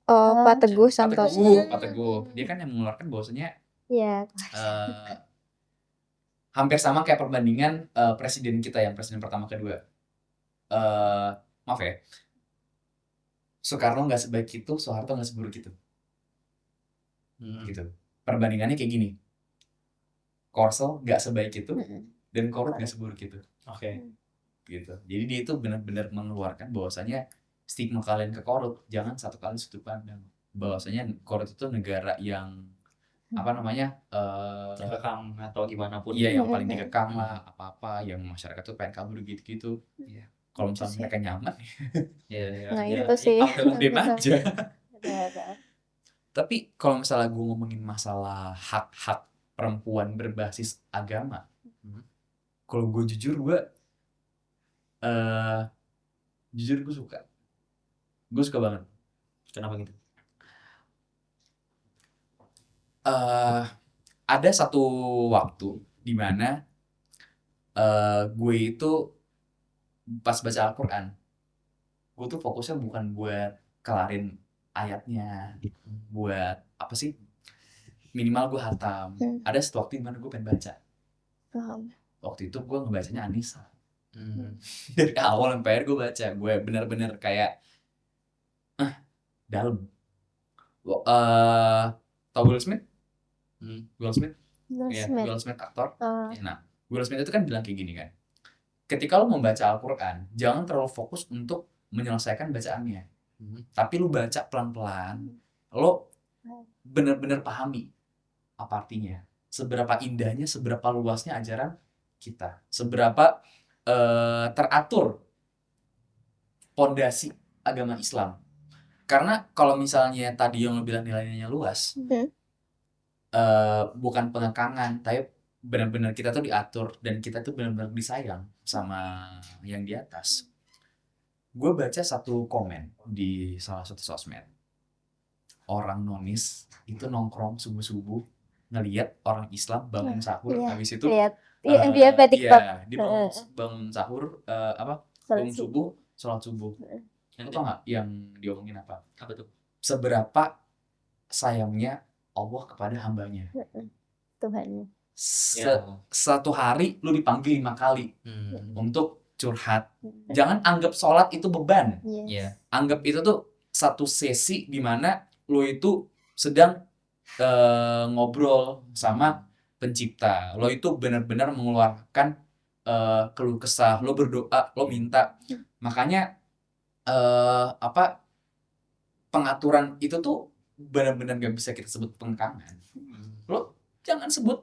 Oh, Pak Teguh Pak Santoso. Teguh. Pak Teguh. Dia kan yang mengeluarkan bahwasanya Iya. hampir sama kayak perbandingan presiden kita yang presiden pertama kedua. Maaf ya. Soekarno nggak sebaik itu, Soeharto nggak seburuk itu. Gitu. Perbandingannya kayak gini. Korsel nggak sebaik itu dan Korut nggak seburuk itu. Oke. Gitu. Jadi dia itu benar-benar mengeluarkan bahwasanya stigma kalian ke Korut jangan satu kali sudut pandang. Bahwasanya Korut itu negara yang apa namanya? Terkekang atau gimana pun. Iya, yang paling dikekang lah, apa-apa yang masyarakat tuh pengen kabur gitu-gitu. Iya. Kalau misalnya mereka nyaman, Iya. Nah, itu sih. dem aja. Betul. Tapi kalau misalnya gue ngomongin masalah hak-hak perempuan berbasis agama, kalau gue jujur gue suka. Gue suka banget. Kenapa gitu? Ada satu waktu di mana gue itu pas baca Al-Quran, gue tuh fokusnya bukan buat kelarin ayatnya, buat apa sih, minimal gue hatam. Ada satu waktu di mana gue pengen baca. Waktu itu gue ngebacanya Anissa. Dari awal sampai akhir gue baca, gue bener-bener kayak dalam. Tau Will Smith? Will Smith? Ya, Will Smith aktor. Nah, Will Smith itu kan bilang kayak gini kan, ketika lo membaca Al-Quran, jangan terlalu fokus untuk menyelesaikan bacaannya, tapi lo baca pelan-pelan, lo bener-bener pahami apa artinya, seberapa indahnya, seberapa luasnya ajaran kita, seberapa teratur pondasi agama Islam. Karena kalau misalnya tadi yang lo bilang nilainya luas, bukan pengekangan, tapi benar-benar kita tuh diatur dan kita tuh benar-benar disayang sama yang di atas. gue baca satu komen di salah satu sosmed. Orang nonis itu nongkrong subuh-subuh ngelihat orang Islam bangun sahur, Iya, habis itu lihat iya via TikTok. iya, dia bangun sahur, bangun subuh, sholat subuh. Lo tau nggak yang diomongin apa? Apa tuh? Seberapa sayangnya Allah kepada hambanya. Tuhan. Satu hari lu dipanggil 5 kali untuk curhat. Jangan anggap sholat itu beban. Iya. Anggap itu tuh satu sesi di mana lu itu sedang ngobrol sama pencipta. Lo itu benar-benar mengeluarkan keluh kesah, lo berdoa, lo minta. Makanya pengaturan itu tuh benar-benar gak bisa kita sebut pengkangan. Lo jangan sebut,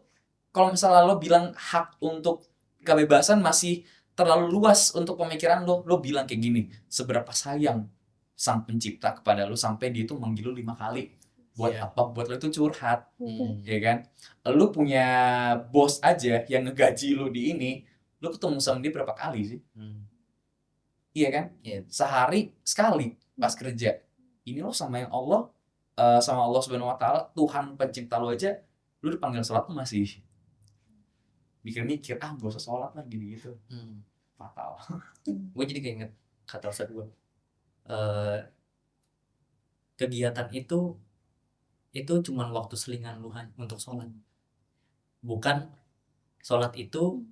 kalau misalnya lo bilang hak untuk kebebasan masih terlalu luas untuk pemikiran lo bilang kayak gini, seberapa sayang sang pencipta kepada lo sampai dia itu manggil lo 5 kali. Buat apa? Buat lo itu curhat, ya kan? Lo punya bos aja yang ngegaji lo di ini, lo ketemu sama dia berapa kali sih? Iya kan? Sehari sekali pas kerja. Ini lo sama yang Allah, sama Allah Subhanahu Wa Taala, Tuhan pencipta lo aja, lo dipanggil sholat lo masih mikir-mikir, gak usah sholat lah gini-gitu. Fatal. Gue jadi keinget kata Ustadz gue, kegiatan itu cuma waktu selingan lu untuk sholat. Bukan sholat itu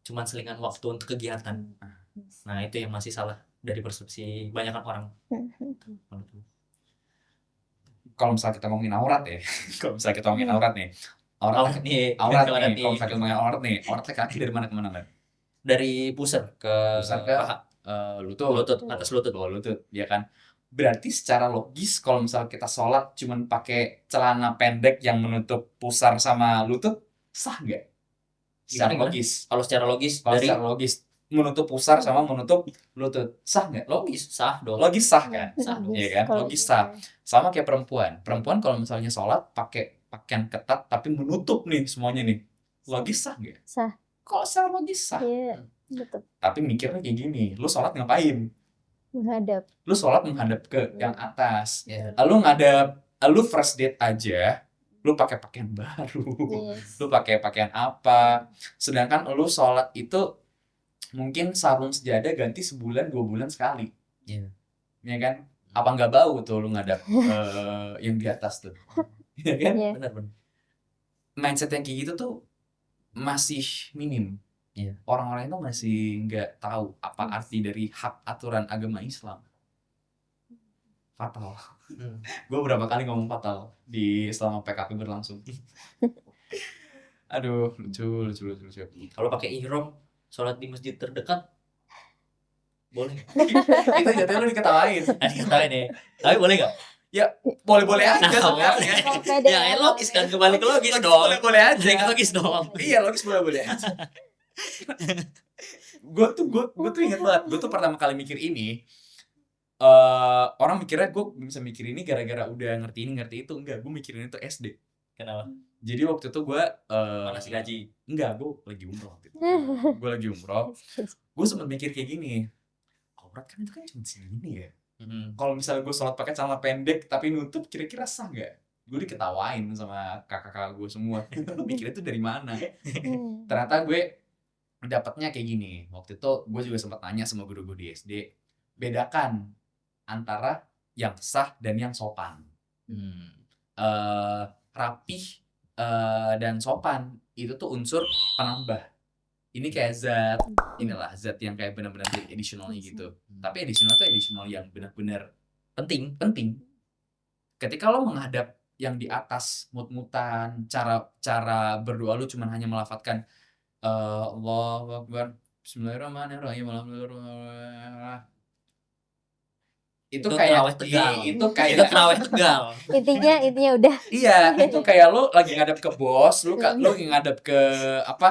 cuma selingan waktu untuk kegiatan. Nah itu yang masih salah dari persepsi banyakan orang. Kalau misalnya kita ngomongin aurat ya, kalau misalnya kita ngomongin aurat nih, Aurat nih. kalau misalnya kita ngomongin aurat nih, auratnya kaki dari mana ke mana kan? Dari pusar ke paha. Lutut, atas lutut. Lutut, ya kan? Berarti secara logis kalau misalnya kita sholat cuman pakai celana pendek yang menutup pusar sama lutut, sah nggak? Secara logis. Kalau secara logis Secara logis menutup pusar sama menutup lutut, sah nggak? Logis. Sah dong. Logis sah kan? Sah dong. Iya kan? Logis sah. Sama kayak perempuan. Perempuan kalau misalnya sholat pakai pakaian ketat tapi menutup nih semuanya nih, logis sah nggak? Sah. Kalau secara logis sah. Iya, betul. Tapi mikirnya kayak gini, lu sholat ngapain? Menghadap. Lu sholat menghadap ke yang atas. Ya. Lu first date aja, lu pakai pakaian baru. Yes. Lu pakai pakaian apa? Sedangkan lu sholat itu mungkin sarung sejadah ganti sebulan 2 bulan sekali. Iya. Ya kan? Apa nggak bau tuh lu ngadap yang di atas tuh? Ya kan? Iya. Benar. Mindset yang kayak gitu tuh masih minim. Iya. Orang-orang itu masih nggak tahu apa arti dari hak aturan agama Islam. Fatal. Gue berapa kali ngomong fatal di selama PKP berlangsung. Aduh, lucu. Kalau pakai ihram sholat di masjid terdekat boleh. Itu jatuhnya lu diketawain. Diketawain ya. Tapi boleh nggak? Ya, boleh-boleh aja sebenarnya. Ya logis kan, kembali ke logis dong. Boleh-boleh aja. Jadi logis dong. Iya, logis boleh-boleh aja. Gue tuh inget banget. Gue tuh pertama kali mikir ini, orang mikirnya gue bisa mikir ini gara-gara udah ngerti ini ngerti itu. Enggak, gue mikirin itu SD. Kenapa? Jadi waktu itu gue Manasik haji. enggak, gue lagi umroh waktu itu. Gue lagi umroh. Gue sempet mikir kayak gini, aurat kan itu kan cuma segini ya. Kalau misalnya gue sholat pakai celana pendek tapi nutup, kira-kira sah nggak? Gue diketawain sama kakak-kakak gue semua. Lu mikirnya itu dari mana? Ternyata gue dapatnya kayak gini. Waktu itu gue juga sempat tanya sama guru gue di SD, bedakan antara yang sah dan yang sopan. Rapih dan sopan itu tuh unsur penambah. Ini kayak zat, inilah zat yang kayak benar-benar additionalnya gitu. Tapi additional tuh additional yang benar-benar penting. Ketika lo menghadap yang di atas mut-mutan, cara berdoa lo cuman hanya melafadzkan Allahu Akbar, Bismillahirrahmanirrahim, itu kayak tegal. Itu kayak Itu terawih tegal. Intinya udah. Iya, itu kayak lu lagi ngadep ke bos, lu lagi ngadep ke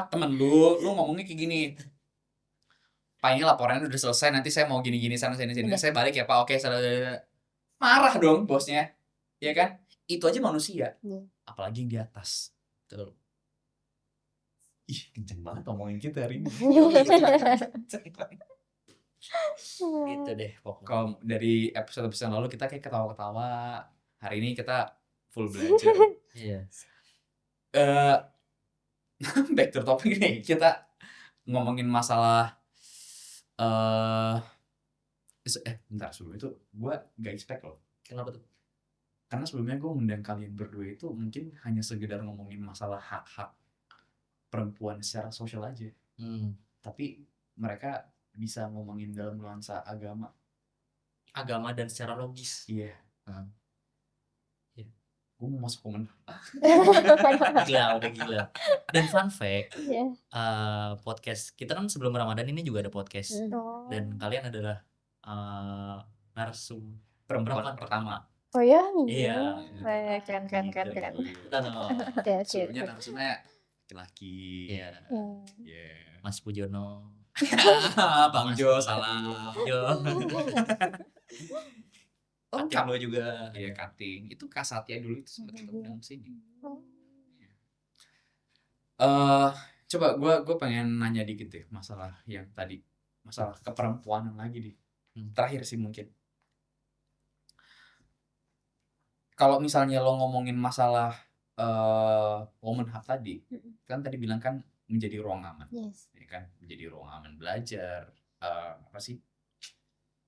temen lu ngomongnya kayak gini. Pak, ini laporannya udah selesai, nanti saya mau gini-gini sana sini, saya balik ya Pak. Oke, marah dong bosnya. Ya kan? Itu aja manusia. Apalagi yang di atas. Tuh. Ih, kenceng banget ngomongin kita hari ini. Gitu deh pokoknya. Kalau dari episode-episode yang lalu kita kayak ketawa-ketawa, hari ini kita full belajar. Iya. Back to topic nih, kita ngomongin masalah bentar, sebelum itu gue gak expect loh. Kenapa tuh? Karena sebelumnya gue ngundang kalian berdua itu mungkin hanya sekedar ngomongin masalah hak-hak perempuan secara sosial aja. Tapi mereka bisa ngomongin dalam nuansa agama. Dan secara logis. Iya. Iya. Gue mau masuk komen. Gila, udah gila. Dan fun fact, Iya. podcast kita kan sebelum Ramadan ini juga ada podcast. Oh. Dan kalian adalah narsum Perempuan pertama. Oh ya? Iya. Keren. Kita no. Oke. Sebelumnya narasumnya laki-laki. Iya. Yeah. Mas Pujono. Bang Jo salah. Jo. Oh, Kating lo juga. Iya, Kating. Itu Kak Satya dulu itu sempat kita undang sini. Coba gue pengen nanya dikit deh masalah yang tadi, masalah keperempuanan lagi deh. Terakhir sih mungkin. Kalau misalnya lo ngomongin masalah woman hub tadi, kan tadi bilang kan menjadi ruang aman. Yes. Ya kan, menjadi ruang aman belajar, apa sih?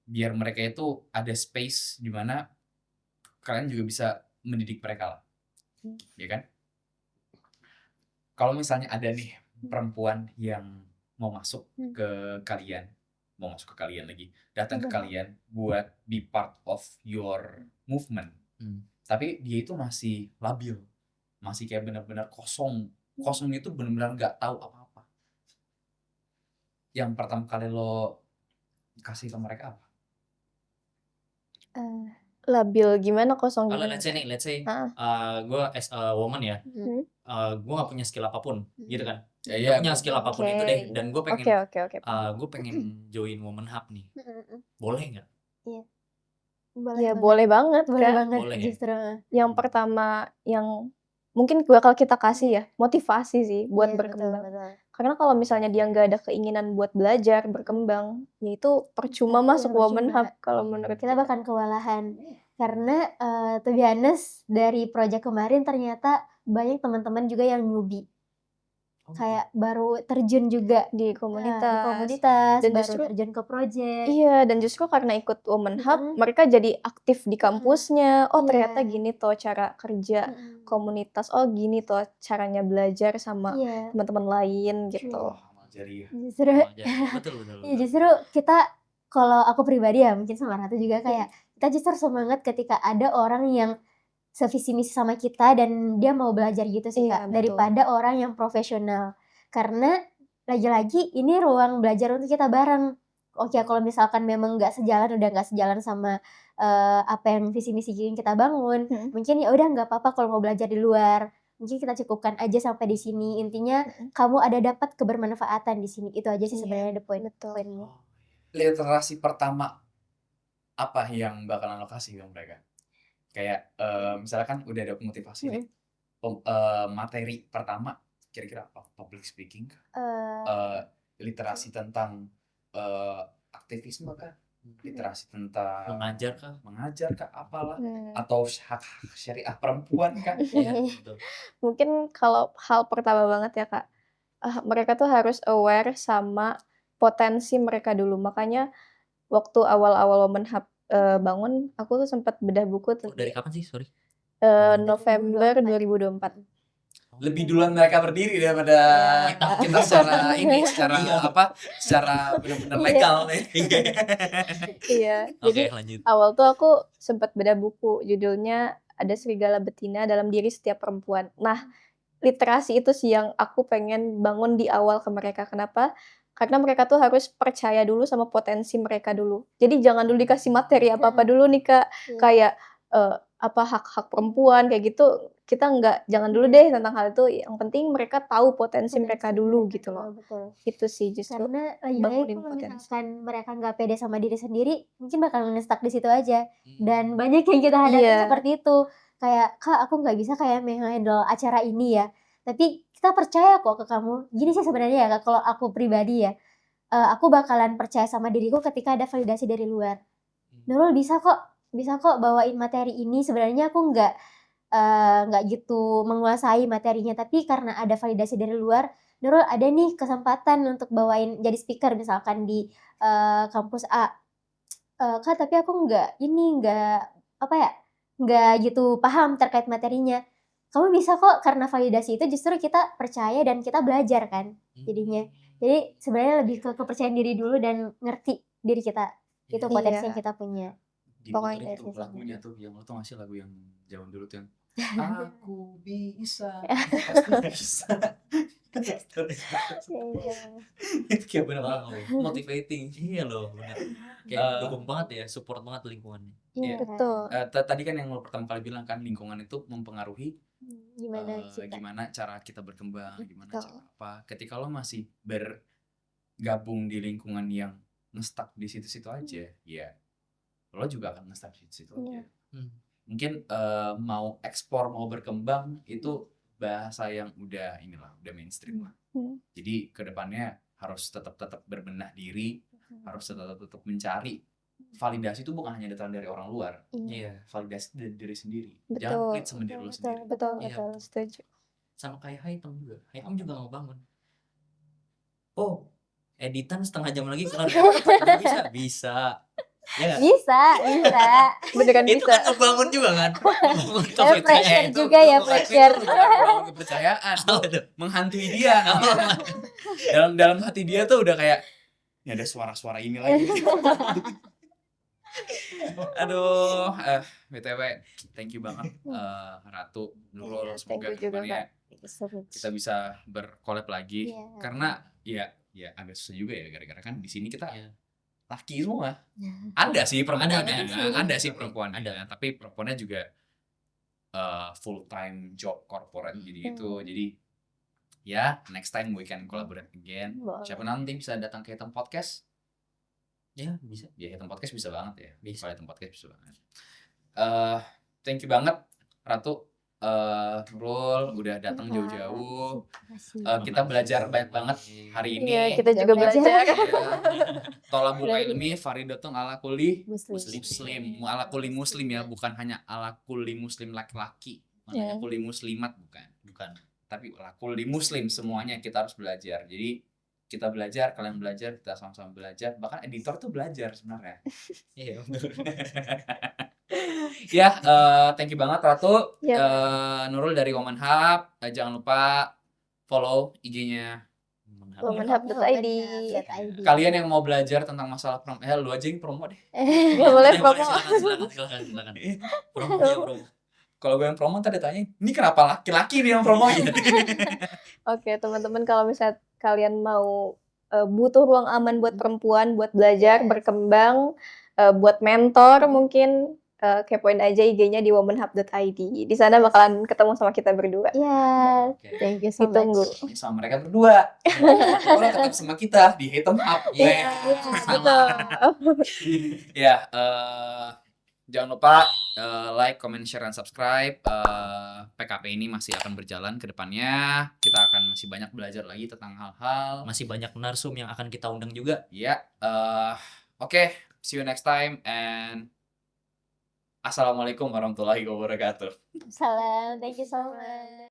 Biar mereka itu ada space di mana kalian juga bisa mendidik mereka lah. Ya kan? Kalau misalnya ada nih perempuan yang mau masuk ke kalian, datang ke kalian buat be part of your movement. Tapi dia itu masih labil, masih kayak benar-benar kosong itu benar-benar nggak tahu apa-apa. Yang pertama kali lo kasih ke mereka apa? Labil gimana, kosong Kalau gimana? let's say gue as a woman ya, gue nggak punya skill apapun, gitu kan? Ya, Punya skill apapun itu deh, dan gue pengen, Oke. gue pengen join woman hub nih, boleh nggak? Ya boleh banget, Boleh Kak. banget Boleh ya? justru. Yang pertama yang mungkin bakal kita kasih ya, motivasi sih buat Iya, berkembang. betul. Karena kalau misalnya dia nggak ada keinginan buat belajar, berkembang, ya itu percuma masuk Iya, woman percuma. hub kalau menurut Kita bahkan kewalahan. Karena to be honest, dari project kemarin ternyata banyak teman-teman juga yang newbie. Kayak baru terjun juga di di komunitas. komunitas, Dan baru justru- terjun ke project. Iya, dan justru karena ikut woman hub, mereka jadi aktif di kampusnya. Oh, Iya. ternyata gini toh cara kerja komunitas. Oh, gini toh caranya belajar sama Iya, teman-teman lain gitu. Oh, Jari ya. justru Betul. ya justru kita, kalau aku pribadi ya, mungkin sama Ratu juga, kayak kita justru semangat ketika ada orang yang sevisi misi sama kita dan dia mau belajar gitu sih, Iya, Kak, betul. daripada orang yang profesional. Karena lagi-lagi ini ruang belajar untuk kita bareng. Oke, kalau misalkan memang udah nggak sejalan sama apa yang visi misi yang kita bangun, mungkin ya udah nggak apa-apa kalau mau belajar di luar. Mungkin kita cukupkan aja sampai di sini. Intinya kamu ada dapat kebermanfaatan di sini. Itu aja sih sebenarnya the point. Betul. Poinnya. Literasi pertama apa yang bakalan lo kasih ke mereka? Kayak misalkan udah ada motivasi nih, materi pertama kira-kira apa? Public speaking kah? Literasi tentang aktivisme kah? Literasi tentang mengajar kah? Apalah? Atau hak syariah perempuan kah? Iya, betul. Mungkin kalau hal pertama banget ya, Kak, mereka tuh harus aware sama potensi mereka dulu. Makanya waktu awal-awal woman hub bangun, aku tuh sempat bedah buku Dari kapan sih? Sorry. November 2024. Lebih duluan mereka berdiri daripada kita secara benar-benar legal nih. Iya, Oke, jadi lanjut. awal tuh aku sempat bedah buku, judulnya Ada Serigala Betina Dalam Diri Setiap Perempuan. Nah, literasi itu sih yang aku pengen bangun di awal ke mereka. Kenapa? Karena mereka tuh harus percaya dulu sama potensi mereka dulu. Jadi jangan dulu dikasih materi apa-apa dulu nih, Kak. Kayak hak-hak perempuan kayak gitu, kita jangan dulu deh tentang hal itu. Yang penting mereka tahu potensi mereka dulu gitu loh. Betul. Itu sih justru. Karena lagi-lagi bangunin kalau potensi. misalkan mereka nggak pede sama diri sendiri, mungkin bakal nge-stuck di situ aja. Dan banyak yang kita hadapi seperti itu. Kayak, Kak, aku nggak bisa kayak menghandle acara ini ya. Tapi kita percaya kok ke kamu. Gini sih sebenarnya ya, Kak, kalau aku pribadi ya. aku bakalan percaya sama diriku ketika ada validasi dari luar. Nurul bisa kok bawain materi ini. Sebenarnya aku nggak gitu menguasai materinya, tapi karena ada validasi dari luar, Nurul ada nih kesempatan untuk bawain jadi speaker misalkan di kampus A. Kak, tapi aku nggak gitu paham terkait materinya. Kamu bisa kok, karena validasi itu justru kita percaya dan kita belajar kan jadinya. Jadi sebenarnya lebih ke kepercayaan diri dulu dan ngerti diri kita. Itu potensi Iya. yang kita punya. Diputerin Pokoknya tuh sih lagunya tuh, yang lo tau gak sih lagu yang zaman dulu tuh yang aku bisa, pasti bisa. Itu kayak bener motivating. Iya loh, bener. Kayak dukung banget ya, support banget lingkungannya. Iya. Betul. Tadi kan yang lo pertama kali bilang kan, lingkungan itu mempengaruhi gimana cara kita berkembang, gimana Betul. cara apa. Ketika lo masih bergabung di lingkungan yang nge-stuck di situ-situ aja, ya lo juga akan nge-stuck di situ aja. Mungkin mau ekspor, mau berkembang itu bahasa yang udah mainstream lah. Jadi kedepannya harus tetap berbenah diri, harus tetap mencari validasi itu bukan hanya datang dari orang luar. Iya. Validasi dari diri sendiri. Betul. Jangan pelit sama diri lo sendiri. Betul. Iya. Setuju. Sama kayak Haitam juga. Haitam juga nggak bangun. Oh, editan setengah jam lagi kelar. Bisa. Ya nggak? Bisa. Beneran Itu bisa. kan ngebangun juga kan. Ada pressure juga ya, pressure. Membangun kepercayaan, menghantui dia. dalam hati dia tuh udah kayak, ini ada suara-suara ini lagi. Aduh, BTW, thank you banget Ratu, Nurul, Iya, semoga thank you juga, kedepannya Kak. kita bisa berkolab lagi. Iya. Karena ya agak susah juga ya, gara-gara kan di sini kita Iya. laki semua. Ada sih perempuannya, Ada. ada sih perempuannya, Ada. tapi perempuannya juga full time job corporate gitu. Jadi ya next time we can collaborate again. Boleh. Siapa nanti bisa datang ke Hitam Podcast? Ya, bisa. Ya Hitam Podcast bisa banget ya. Bisa. Kalau Hitam Podcast bisa banget. Thank you banget Ratu, Nurul udah datang jauh-jauh. Kita belajar banyak banget hari ini. Iya, kita juga belajar. Tolabul ilmi faridatun ala kulli Muslim. muslim, ala kulli muslim ya, bukan hanya ala kulli muslim laki-laki, makanya Iya. kulli muslimat bukan, tapi ala kulli muslim, semuanya kita harus belajar. Jadi kita belajar, kalian belajar, kita sama-sama belajar, bahkan editor tuh belajar sebenarnya. Iya, bener. Ya, thank you banget Ratu. Yep. Nurul dari Woman Hub. Jangan lupa follow IG-nya. Womanhub.id. Kalian yang mau belajar tentang masalah promo, lu aja yang promo deh. Nggak boleh promo. Silakan. Promo. Kalau gue yang promo ntar ditanya, ini kenapa laki-laki nih yang promoin? Oke, teman-teman, kalau misalnya kalian mau butuh ruang aman buat perempuan, buat belajar, berkembang, buat mentor mungkin, kepoin aja IG-nya di womanhub.id. Di sana bakalan ketemu sama kita berdua. Ya, Oke. thank you so Ditunggu. much. Sama mereka berdua. Kalau tetap sama kita di Hitam Hub. Iya, betul. Ya, jangan lupa like, comment, share, dan subscribe. PKP ini masih akan berjalan ke depannya. Kita akan masih banyak belajar lagi tentang hal-hal. Masih banyak narsum yang akan kita undang juga. Ya, oke. See you next time and Assalamualaikum warahmatullahi wabarakatuh. Salam, thank you so much.